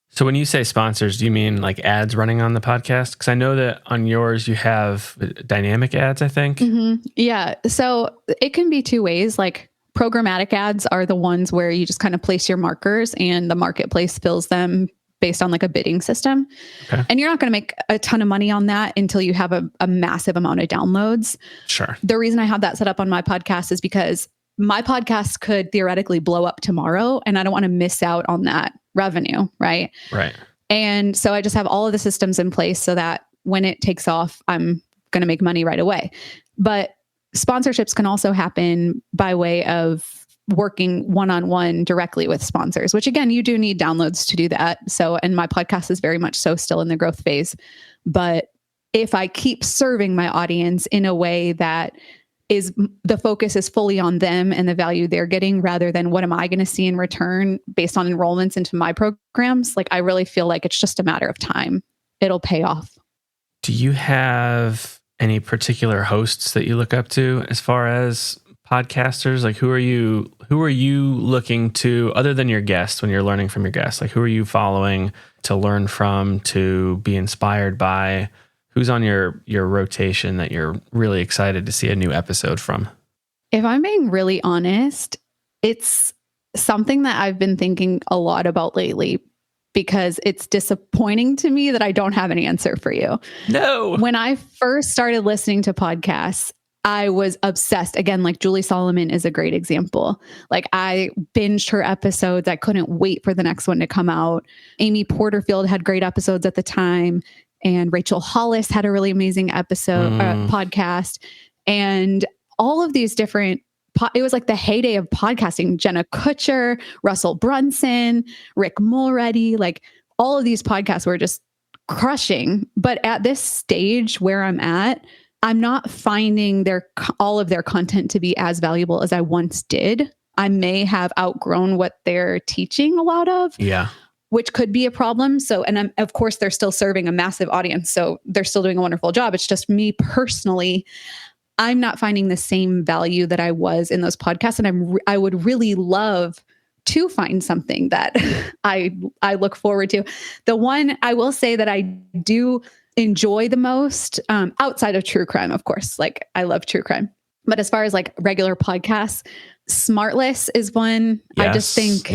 So when you say sponsors, do you mean ads running on the podcast? Because I know that on yours, you have dynamic ads, I think. Mm-hmm. Yeah. So it can be two ways. Programmatic ads are the ones where you just kind of place your markers and the marketplace fills them based on a bidding system. Okay. And you're not going to make a ton of money on that until you have a massive amount of downloads. Sure. The reason I have that set up on my podcast is because my podcast could theoretically blow up tomorrow and I don't want to miss out on that revenue. Right. Right. And so I just have all of the systems in place so that when it takes off, I'm going to make money right away. But sponsorships can also happen by way of working one-on-one directly with sponsors, which again, you do need downloads to do that. So, and my podcast is very much so still in the growth phase. But if I keep serving my audience in a way that is the focus is fully on them and the value they're getting rather than what am I going to see in return based on enrollments into my programs, I really feel like it's just a matter of time. It'll pay off. Do you have any particular hosts that you look up to as far as podcasters? Who are you looking to other than your guests when you're learning from your guests? Who are you following to learn from, to be inspired by? Who's on your rotation that you're really excited to see a new episode from? If I'm being really honest, it's something that I've been thinking a lot about lately because it's disappointing to me that I don't have an answer for you. No. When I first started listening to podcasts, I was obsessed. Again, like Julie Solomon is a great example. Like I binged her episodes. I couldn't wait for the next one to come out. Amy Porterfield had great episodes at the time. And Rachel Hollis had a really amazing podcast. And all of these different, it was like the heyday of podcasting. Jenna Kutcher, Russell Brunson, Rick Mulready, like all of these podcasts were just crushing. But at this stage where I'm at, I'm not finding all of their content to be as valuable as I once did. I may have outgrown what they're teaching a lot of. Yeah. Which could be a problem. So, and of course, they're still serving a massive audience. So they're still doing a wonderful job. It's just me personally, I'm not finding the same value that I was in those podcasts. And I would really love to find something that I look forward to. The one I will say that I do enjoy the most, outside of true crime, of course, like I love true crime. But as far as like regular podcasts, Smartless is one. Yes. I just think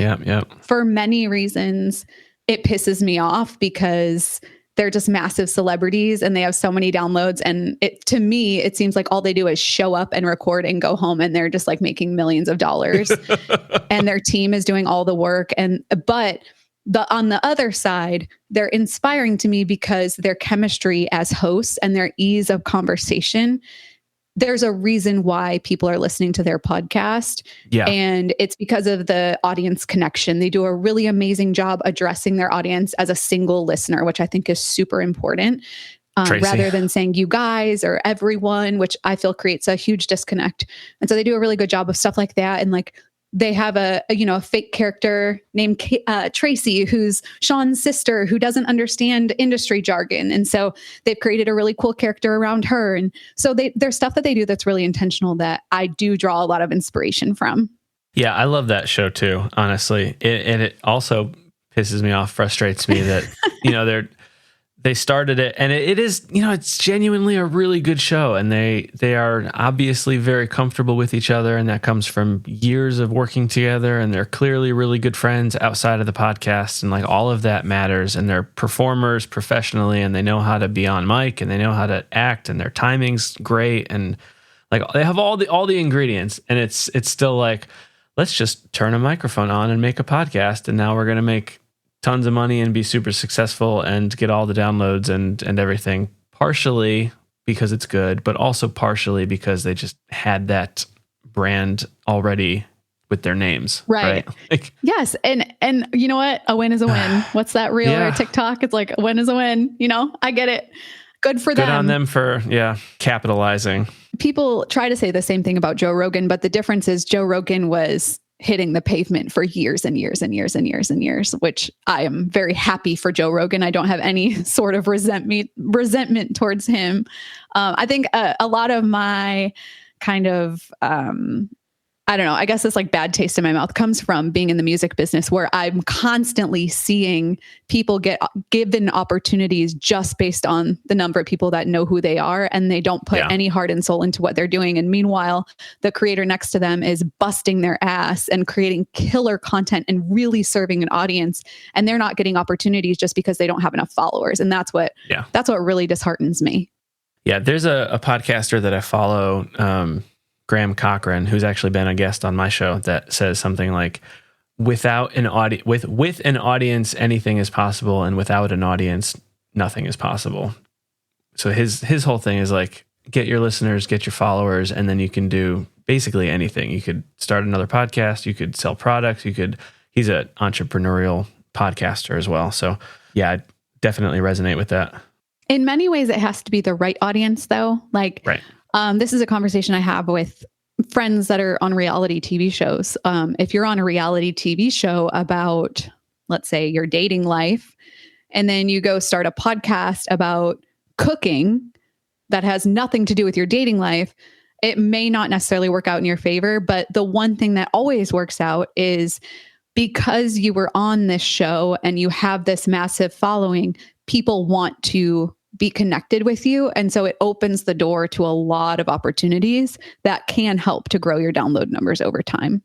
for many reasons, it pisses me off because they're just massive celebrities and they have so many downloads. And to me, it seems like all they do is show up and record and go home and they're just like making millions of dollars and their team is doing all the work. But on the other side, they're inspiring to me because their chemistry as hosts and their ease of conversation. There's a reason why people are listening to their podcast. Yeah. And it's because of the audience connection. They do a really amazing job addressing their audience as a single listener, which I think is super important, rather than saying you guys or everyone, which I feel creates a huge disconnect. And so they do a really good job of stuff like that. And like, they have a fake character named Tracy, who's Sean's sister, who doesn't understand industry jargon. And so they've created a really cool character around her. And so there's stuff that they do that's really intentional that I do draw a lot of inspiration from. Yeah, I love that show too, honestly. It also pisses me off, frustrates me that, they started it and it is, it's genuinely a really good show and they are obviously very comfortable with each other and that comes from years of working together and they're clearly really good friends outside of the podcast and like all of that matters and they're performers professionally and they know how to be on mic and they know how to act and their timing's great and like they have all the ingredients and it's still like, let's just turn a microphone on and make a podcast and now we're going to make tons of money and be super successful and get all the downloads and everything, partially because it's good, but also partially because they just had that brand already with their names. Right? Like, yes. And you know what? A win is a win. What's that reel or TikTok? It's like a win is a win. I get it. Good for them. Good on them for, capitalizing. People try to say the same thing about Joe Rogan, but the difference is Joe Rogan was hitting the pavement for years and years and years and years and years, which I am very happy for Joe Rogan. I don't have any sort of resentment towards him. I think a lot of my kind of, I don't know, I guess this like bad taste in my mouth comes from being in the music business where I'm constantly seeing people get given opportunities just based on the number of people that know who they are and they don't put any heart and soul into what they're doing. And meanwhile, the creator next to them is busting their ass and creating killer content and really serving an audience. And they're not getting opportunities just because they don't have enough followers. And that's what really disheartens me. Yeah, there's a podcaster that I follow, Graham Cochran, who's actually been a guest on my show, that says something like, without an audience, with an audience, anything is possible, and without an audience, nothing is possible. So his whole thing is like, get your listeners, get your followers, and then you can do basically anything. You could start another podcast, you could sell products, he's an entrepreneurial podcaster as well. So yeah, I definitely resonate with that. In many ways, it has to be the right audience though. Like, right. This is a conversation I have with friends that are on reality TV shows. If you're on a reality TV show about, let's say, your dating life, and then you go start a podcast about cooking that has nothing to do with your dating life, it may not necessarily work out in your favor. But the one thing that always works out is because you were on this show and you have this massive following, people want to be connected with you. And so it opens the door to a lot of opportunities that can help to grow your download numbers over time.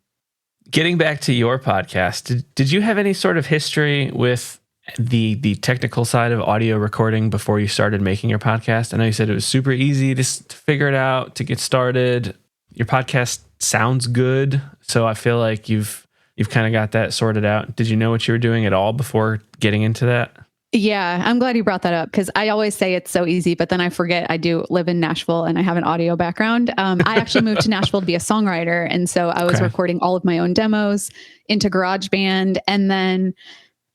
Getting back to your podcast, did you have any sort of history with the technical side of audio recording before you started making your podcast? I know you said it was super easy to figure it out, to get started. Your podcast sounds good, so I feel like you've kind of got that sorted out. Did you know what you were doing at all before getting into that? Yeah, I'm glad you brought that up because I always say it's so easy, but then I forget I do live in Nashville and I have an audio background. I actually moved to Nashville to be a songwriter. And so I was recording all of my own demos into GarageBand. And then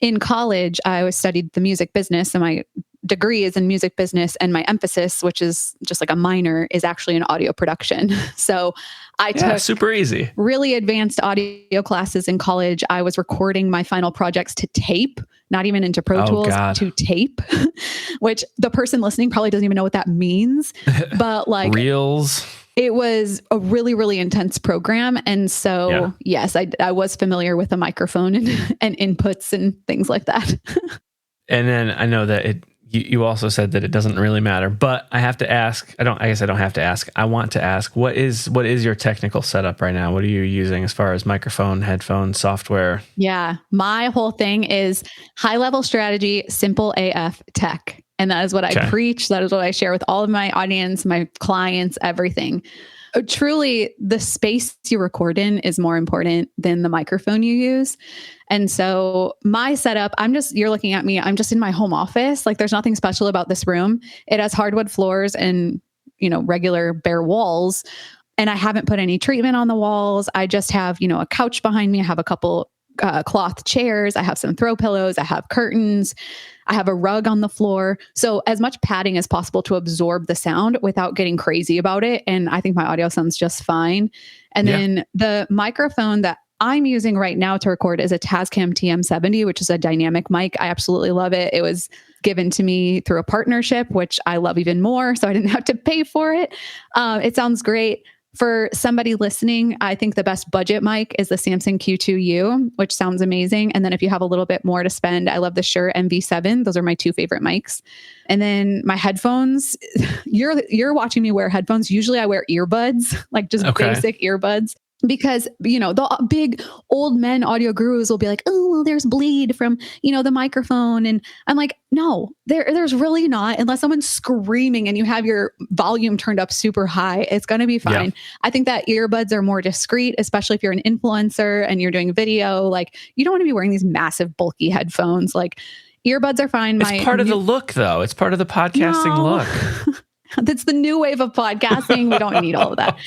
in college, I studied the music business, and my degree is in music business, and my emphasis, which is just like a minor, is actually in audio production. So I took super easy, really advanced audio classes in college. I was recording my final projects to tape, not even into Pro Tools, to tape, which the person listening probably doesn't even know what that means, but like reels. It was a really, really intense program. And so, yes, I was familiar with a microphone and inputs and things like that. And then I know that you also said that it doesn't really matter, but I have to ask, I guess I don't have to ask. I want to ask, what is your technical setup right now? What are you using as far as microphone, headphones, software? Yeah. My whole thing is high level strategy, simple AF tech. And that is what I preach. That is what I share with all of my audience, my clients, everything. Truly, the space you record in is more important than the microphone you use. And so my setup, you're looking at me, I'm just in my home office. Like there's nothing special about this room. It has hardwood floors and, regular bare walls. And I haven't put any treatment on the walls. I just have, a couch behind me. I have a couple cloth chairs. I have some throw pillows. I have curtains. I have a rug on the floor. So as much padding as possible to absorb the sound without getting crazy about it. And I think my audio sounds just fine. And then the microphone that I'm using right now to record is a Tascam TM70, which is a dynamic mic. I absolutely love it. It was given to me through a partnership, which I love even more. So I didn't have to pay for it. It sounds great. For somebody listening, I think the best budget mic is the Samson Q2U, which sounds amazing. And then if you have a little bit more to spend, I love the Shure MV7. Those are my two favorite mics. And then my headphones, you're watching me wear headphones. Usually I wear earbuds, like just basic earbuds. Because, the big old men audio gurus will be like, oh, well, there's bleed from, the microphone. And I'm like, no, there's really not. Unless someone's screaming and you have your volume turned up super high, it's going to be fine. Yeah. I think that earbuds are more discreet, especially if you're an influencer and you're doing video. Like, you don't want to be wearing these massive, bulky headphones. Like, earbuds are fine. It's part of the look, though. It's part of the podcasting look. That's the new wave of podcasting. We don't need all of that.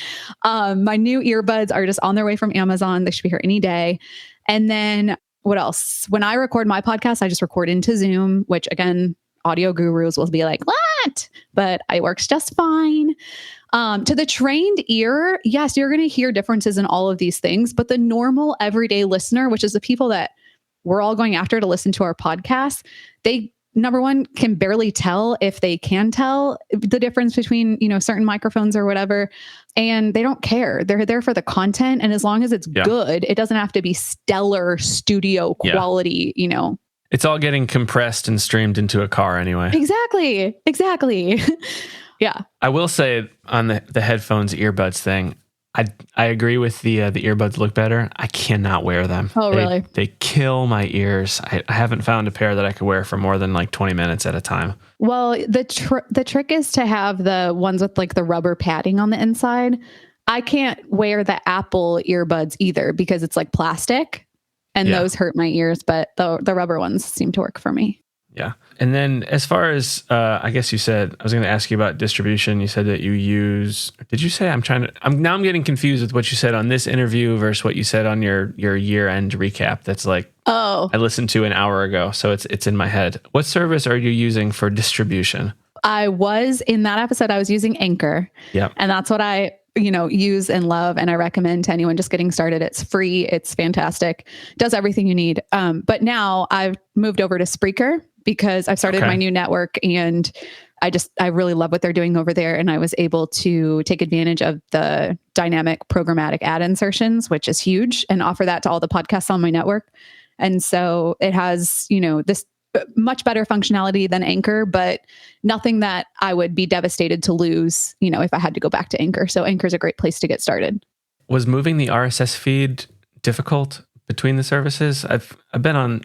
My new earbuds are just on their way from Amazon. They should be here any day. And then what else? When I record my podcast, I just record into Zoom, which again, audio gurus will be like, what? But it works just fine. To the trained ear, yes, you're going to hear differences in all of these things. But the normal everyday listener, which is the people that we're all going after to listen to our podcast, they number one, can barely tell if they can tell the difference between, certain microphones or whatever. And they don't care. They're there for the content. And as long as it's good, it doesn't have to be stellar studio quality, It's all getting compressed and streamed into a car anyway. Exactly. Yeah. I will say on the headphones, earbuds thing, I agree with the earbuds look better. I cannot wear them. Oh, really? They kill my ears. I haven't found a pair that I could wear for more than like 20 minutes at a time. Well, the trick is to have the ones with like the rubber padding on the inside. I can't wear the Apple earbuds either because it's like plastic and those hurt my ears, but the rubber ones seem to work for me. Yeah. And then as far as, I guess you said, I was going to ask you about distribution. You said that you use, did you say, I'm getting confused with what you said on this interview versus what you said on your year-end recap. That's like, I listened to an hour ago. So it's in my head. What service are you using for distribution? In that episode, I was using Anchor. Yeah. And that's what I use and love. And I recommend to anyone just getting started. It's free. It's fantastic. Does everything you need. But now I've moved over to Spreaker because I've started my new network and I really love what they're doing over there. And I was able to take advantage of the dynamic programmatic ad insertions, which is huge, and offer that to all the podcasts on my network. And so it has, this much better functionality than Anchor, but nothing that I would be devastated to lose, if I had to go back to Anchor. So Anchor is a great place to get started. Was moving the RSS feed difficult between the services. I've been on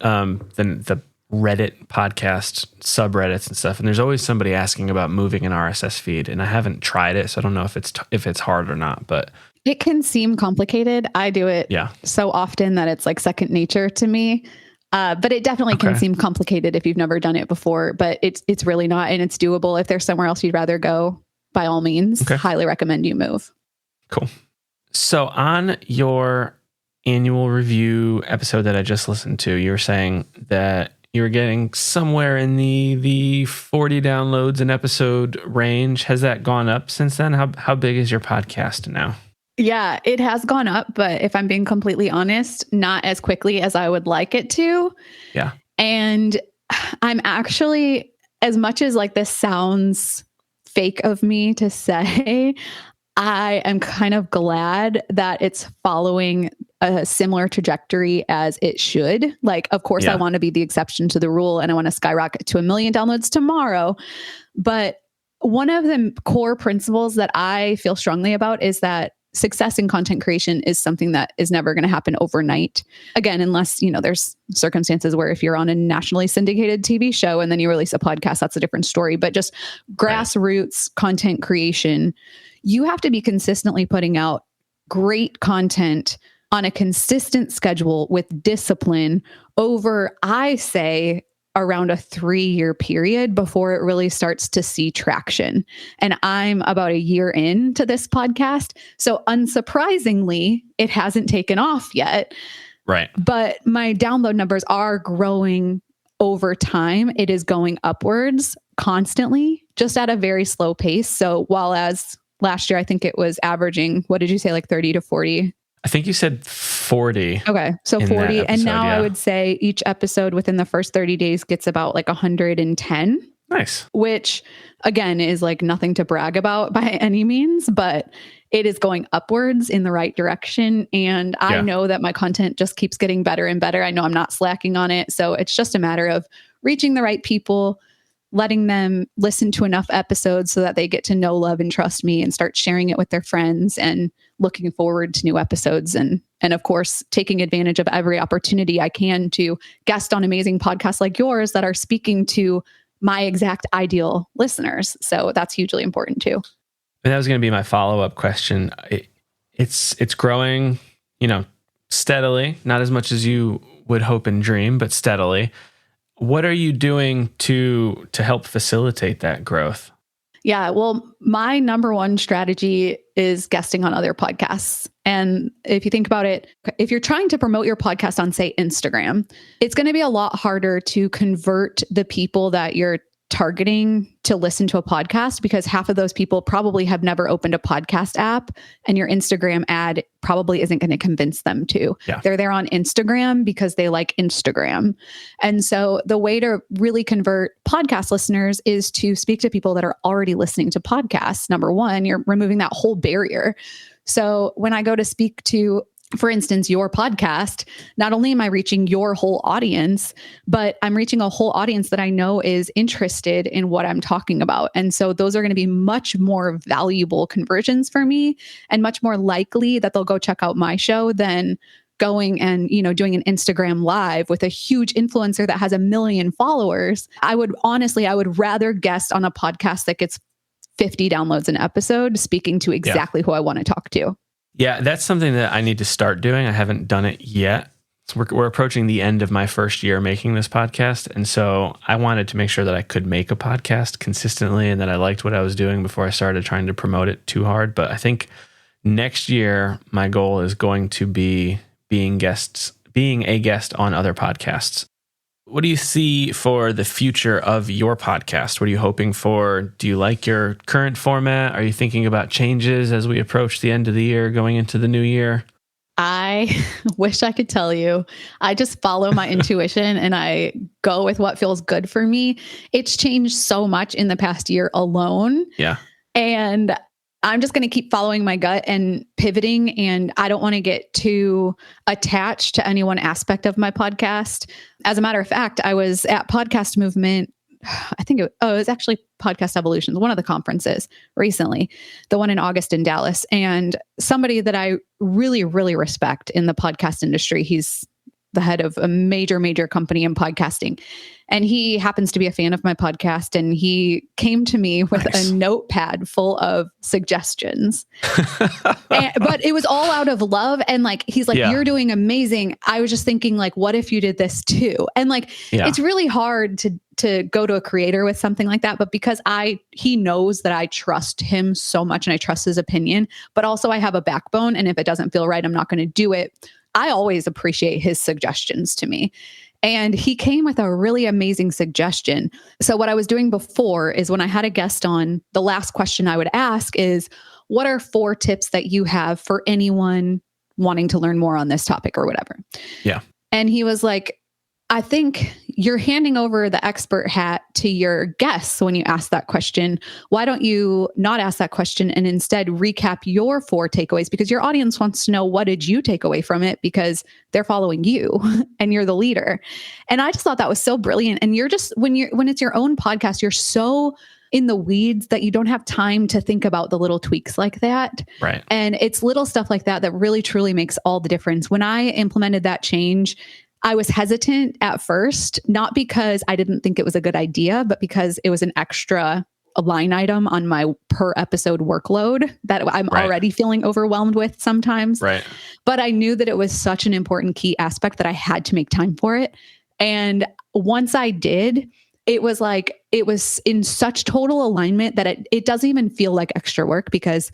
the Reddit podcast subreddits and stuff, and there's always somebody asking about moving an RSS feed, and I haven't tried it, so I don't know if it's hard or not. But it can seem complicated. I do it so often that it's like second nature to me. But it definitely can seem complicated if you've never done it before, but it's really not, and it's doable. If there's somewhere else you'd rather go, by all means, highly recommend you move. Cool. So on your annual review episode that I just listened to, you were saying that you were getting somewhere in the 40 downloads an episode range. Has that gone up since then? How big is your podcast now? Yeah, it has gone up, but if I'm being completely honest, not as quickly as I would like it to. Yeah. And I'm actually, as much as like this sounds fake of me to say, I am kind of glad that it's following a similar trajectory as it should. Like, of course, I want to be the exception to the rule, and I want to skyrocket to 1 million downloads tomorrow. But one of the core principles that I feel strongly about is that success in content creation is something that is never going to happen overnight. Again, unless, there's circumstances where if you're on a nationally syndicated TV show and then you release a podcast, that's a different story. But just grassroots content creation, you have to be consistently putting out great content on a consistent schedule with discipline over, I say, around a 3-year period before it really starts to see traction. And I'm about a year into this podcast. So unsurprisingly, it hasn't taken off yet. Right. But my download numbers are growing over time. It is going upwards constantly, just at a very slow pace. So while as last year, I think it was averaging, what did you say, like 30 to 40? I think you said 40. Okay. So 40. Episode, and now I would say each episode within the first 30 days gets about like 110. Nice. Which again is like nothing to brag about by any means, but it is going upwards in the right direction. And I know that my content just keeps getting better and better. I know I'm not slacking on it. So it's just a matter of reaching the right people, letting them listen to enough episodes so that they get to know, love, and trust me and start sharing it with their friends and looking forward to new episodes. And of course, taking advantage of every opportunity I can to guest on amazing podcasts like yours that are speaking to my exact ideal listeners. So that's hugely important too. And that was going to be my follow-up question. It's growing, steadily, not as much as you would hope and dream, but steadily. What are you doing to help facilitate that growth? Yeah, well, my number one strategy is guesting on other podcasts. And if you think about it, if you're trying to promote your podcast on, say, Instagram, it's going to be a lot harder to convert the people that you're targeting to listen to a podcast, because half of those people probably have never opened a podcast app, and your Instagram ad probably isn't going to convince them to. Yeah. They're there on Instagram because they like Instagram. And so the way to really convert podcast listeners is to speak to people that are already listening to podcasts. Number one, you're removing that whole barrier. So when I go to speak to, for instance, your podcast, not only am I reaching your whole audience, but I'm reaching a whole audience that I know is interested in what I'm talking about. And so those are going to be much more valuable conversions for me, and much more likely that they'll go check out my show than going and, doing an Instagram live with a huge influencer that has 1 million followers. I would rather guest on a podcast that gets 50 downloads an episode, speaking to exactly who I want to talk to. Yeah, that's something that I need to start doing. I haven't done it yet. So we're approaching the end of my first year making this podcast. And so I wanted to make sure that I could make a podcast consistently and that I liked what I was doing before I started trying to promote it too hard. But I think next year, my goal is going to be being a guest on other podcasts. What do you see for the future of your podcast? What are you hoping for? Do you like your current format? Are you thinking about changes as we approach the end of the year, going into the new year? I wish I could tell you. I just follow my intuition and I go with what feels good for me. It's changed so much in the past year alone. Yeah. And I'm just going to keep following my gut and pivoting. And I don't want to get too attached to any one aspect of my podcast. As a matter of fact, I was at Podcast Movement I think it was actually Podcast Evolutions, one of the conferences recently, the one in August in Dallas. And somebody that I really, really respect in the podcast industry, he's the head of a major, major company in podcasting. And he happens to be a fan of my podcast. And he came to me with a notepad full of suggestions. But it was all out of love. And like, he's like, you're doing amazing. I was just thinking like, what if you did this too? And like, it's really hard to go to a creator with something like that. But because he knows that I trust him so much and I trust his opinion, but also I have a backbone. And if it doesn't feel right, I'm not going to do it. I always appreciate his suggestions to me. And he came with a really amazing suggestion. So what I was doing before is when I had a guest on, the last question I would ask is, what are 4 tips that you have for anyone wanting to learn more on this topic or whatever? Yeah. And he was like, I think you're handing over the expert hat to your guests when you ask that question. Why don't you not ask that question and instead recap your 4 takeaways? Because your audience wants to know, what did you take away from it? Because they're following you and you're the leader. And I just thought that was so brilliant. And you're just, when it's your own podcast, you're so in the weeds that you don't have time to think about the little tweaks like that. Right. And it's little stuff like that that really truly makes all the difference. When I implemented that change, I was hesitant at first, not because I didn't think it was a good idea, but because it was an extra line item on my per episode workload that I'm already feeling overwhelmed with sometimes. Right. But I knew that it was such an important key aspect that I had to make time for it. And once I did, it was like, it was in such total alignment that it doesn't even feel like extra work because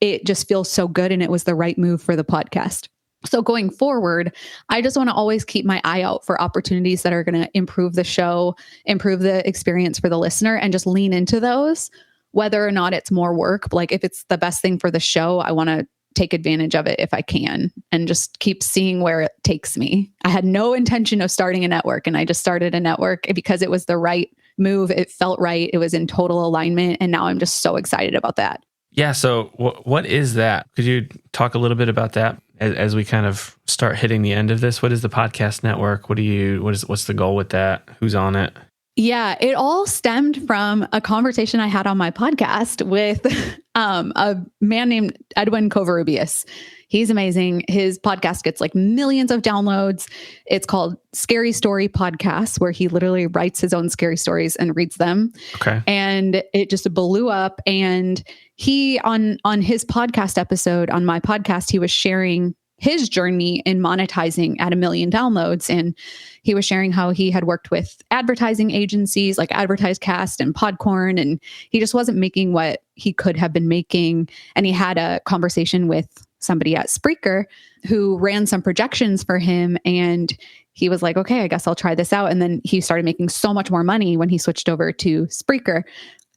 it just feels so good. And it was the right move for the podcast. So going forward, I just want to always keep my eye out for opportunities that are going to improve the show, improve the experience for the listener, and just lean into those, whether or not it's more work. Like if it's the best thing for the show, I want to take advantage of it if I can and just keep seeing where it takes me. I had no intention of starting a network, and I just started a network because it was the right move. It felt right. It was in total alignment. And now I'm just so excited about that. Yeah. So what is that? Could you talk a little bit about that as we kind of start hitting the end of this? What is the podcast network? What's the goal with that? Who's on it? Yeah, it all stemmed from a conversation I had on my podcast with a man named Edwin Covarrubias. He's amazing. His podcast gets like millions of downloads. It's called Scary Story Podcast, where he literally writes his own scary stories and reads them. Okay. And it just blew up. And he, on his podcast episode, on my podcast, he was sharing his journey in monetizing at 1 million downloads. And he was sharing how he had worked with advertising agencies like AdvertiseCast and Podcorn, and he just wasn't making what he could have been making. And he had a conversation with somebody at Spreaker who ran some projections for him. And he was like, okay, I guess I'll try this out. And then he started making so much more money when he switched over to Spreaker.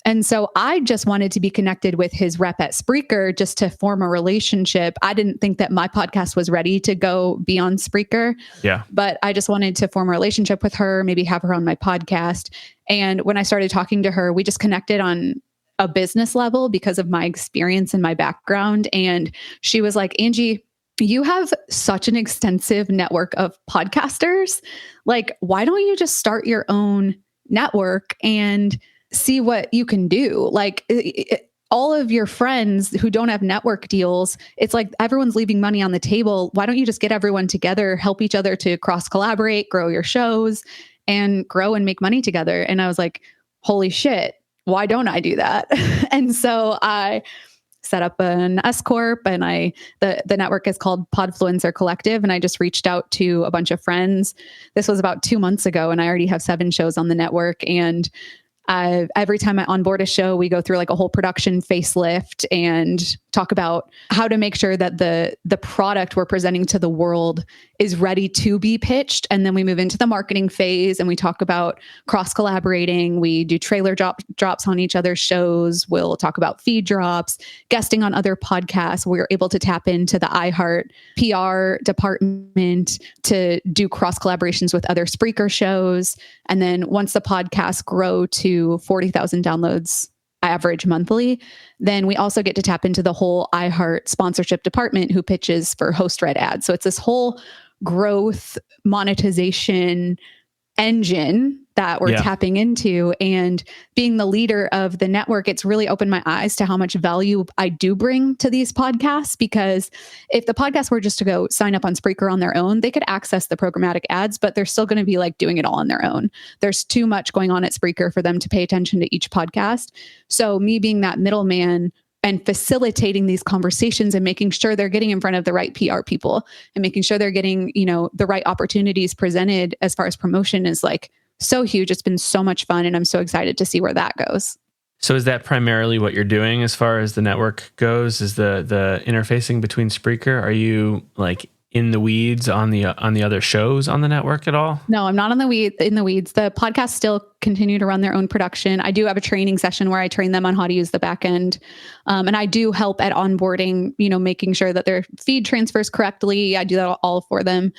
And so I just wanted to be connected with his rep at Spreaker just to form a relationship. I didn't think that my podcast was ready to go beyond Spreaker. Yeah. But I just wanted to form a relationship with her, maybe have her on my podcast. And when I started talking to her, we just connected on a business level because of my experience and my background. And she was like, Angie, you have such an extensive network of podcasters. Like, why don't you just start your own network and see what you can do? Like all of your friends who don't have network deals, it's like everyone's leaving money on the table. Why don't you just get everyone together, help each other to cross collaborate, grow your shows and grow and make money together? And I was like, holy shit, why don't I do that? And so I set up an S Corp, and the network is called Podfluencer Collective. And I just reached out to a bunch of friends. This was about 2 months ago, and I already have 7 shows on the network. And every time I onboard a show, we go through like a whole production facelift and talk about how to make sure that the product we're presenting to the world is ready to be pitched. And then we move into the marketing phase and we talk about cross collaborating. We do trailer drops on each other's shows. We'll talk about feed drops, guesting on other podcasts. We're able to tap into the iHeart PR department to do cross collaborations with other Spreaker shows. And then once the podcasts grow to 40,000 downloads average monthly, then we also get to tap into the whole iHeart sponsorship department who pitches for host read ads. So it's this whole growth monetization engine that we're tapping into. And being the leader of the network, it's really opened my eyes to how much value I do bring to these podcasts. Because if the podcast were just to go sign up on Spreaker on their own, they could access the programmatic ads, but they're still going to be like doing it all on their own. There's too much going on at Spreaker for them to pay attention to each podcast. So me being that middleman and facilitating these conversations and making sure they're getting in front of the right PR people and making sure they're getting, the right opportunities presented as far as promotion is like so huge. It's been so much fun, and I'm so excited to see where that goes. So is that primarily what you're doing as far as the network goes? Is the interfacing between Spreaker? Are you like in the weeds on the other shows on the network at all? No, I'm not in the weeds. The podcasts still continue to run their own production. I do have a training session where I train them on how to use the back end. And I do help at onboarding, making sure that their feed transfers correctly. I do that all for them.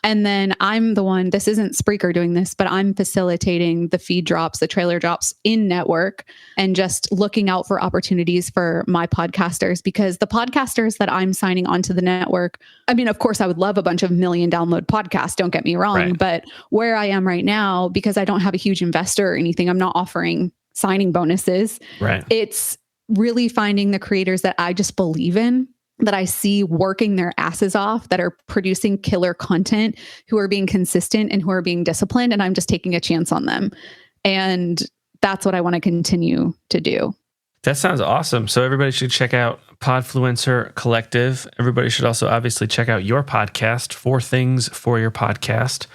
And then I'm the one, this isn't Spreaker doing this, but I'm facilitating the feed drops, the trailer drops in network, and just looking out for opportunities for my podcasters, because the podcasters that I'm signing onto the network, I mean, of course I would love a bunch of million download podcasts, don't get me wrong, right. But where I am right now, because I don't have a huge investor or anything, I'm not offering signing bonuses. Right. It's really finding the creators that I just believe in, that I see working their asses off, that are producing killer content, who are being consistent and who are being disciplined. And I'm just taking a chance on them. And that's what I want to continue to do. That sounds awesome. So everybody should check out Podfluencer Collective. Everybody should also obviously check out your podcast, 4 Things for Your Podcast.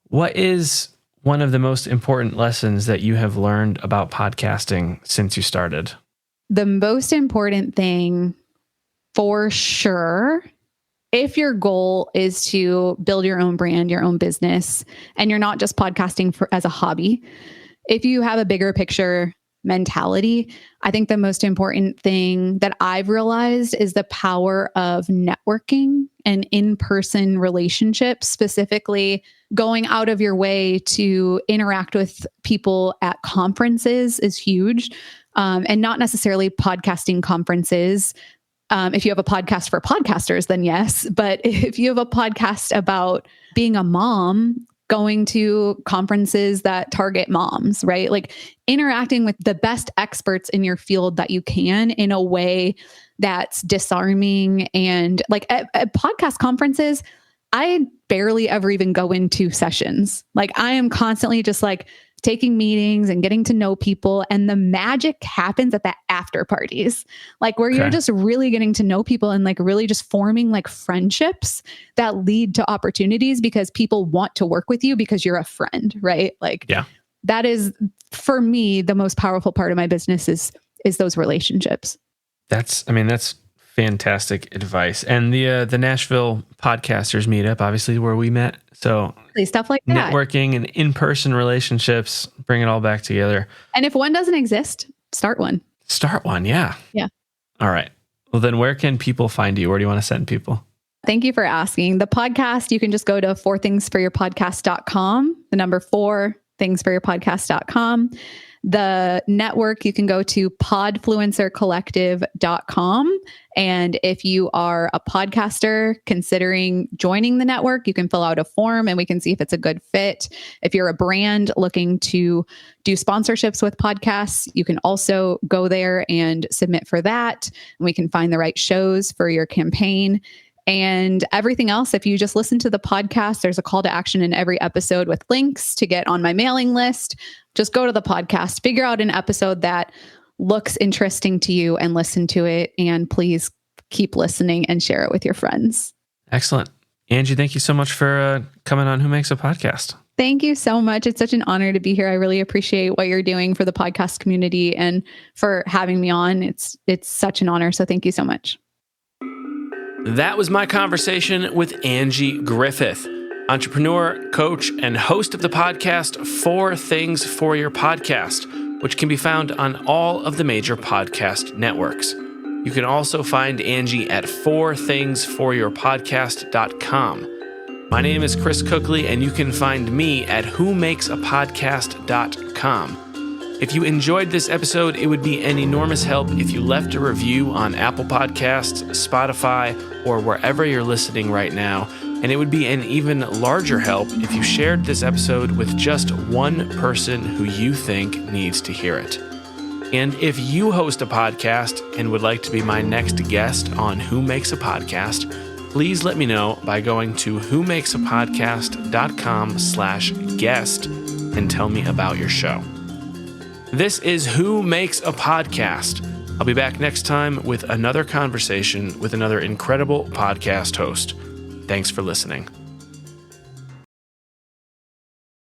What is one of the most important lessons that you have learned about podcasting since you started? The most important thing, for sure, if your goal is to build your own brand, your own business, and you're not just podcasting as a hobby, if you have a bigger picture mentality, I think the most important thing that I've realized is the power of networking and in-person relationships, specifically going out of your way to interact with people at conferences is huge. And not necessarily podcasting conferences. If you have a podcast for podcasters, then yes. But if you have a podcast about being a mom, going to conferences that target moms, right? Like interacting with the best experts in your field that you can in a way that's disarming. And like at podcast conferences, I barely ever even go into sessions. Like I am constantly just like taking meetings and getting to know people. And the magic happens at the after parties, like where you're just really getting to know people and like really just forming like friendships that lead to opportunities because people want to work with you because you're a friend, right? Like that is, for me, the most powerful part of my business is those relationships. That's fantastic advice. And the Nashville Podcasters Meetup, obviously where we met. So stuff like that. Networking and in-person relationships, bring it all back together. And if one doesn't exist, start one. Start one, yeah. Yeah. All right. Well, then where can people find you? Where do you want to send people? Thank you for asking. The podcast, you can just go to 4thingsforyourpodcast.com, the number 4thingsforyourpodcast.com. The network, you can go to podfluencercollective.com. And if you are a podcaster considering joining the network, you can fill out a form and we can see if it's a good fit. If you're a brand looking to do sponsorships with podcasts, you can also go there and submit for that. And we can find the right shows for your campaign. And everything else, if you just listen to the podcast, there's a call to action in every episode with links to get on my mailing list. Just go to the podcast, figure out an episode that looks interesting to you and listen to it. And please keep listening and share it with your friends. Excellent. Angie, thank you so much for coming on Who Makes a Podcast. Thank you so much. It's such an honor to be here. I really appreciate what you're doing for the podcast community and for having me on. It's such an honor. So thank you so much. That was my conversation with Angie Griffith, entrepreneur, coach, and host of the podcast 4 Things for Your Podcast, which can be found on all of the major podcast networks. You can also find Angie at 4thingsforyourpodcast.com. My name is Chris Cookley, and you can find me at whomakesapodcast.com. If you enjoyed this episode, it would be an enormous help if you left a review on Apple Podcasts, Spotify, or wherever you're listening right now. And it would be an even larger help if you shared this episode with just one person who you think needs to hear it. And if you host a podcast and would like to be my next guest on Who Makes a Podcast, please let me know by going to whomakesapodcast.com/guest and tell me about your show. This is Who Makes a Podcast. I'll be back next time with another conversation with another incredible podcast host. Thanks for listening.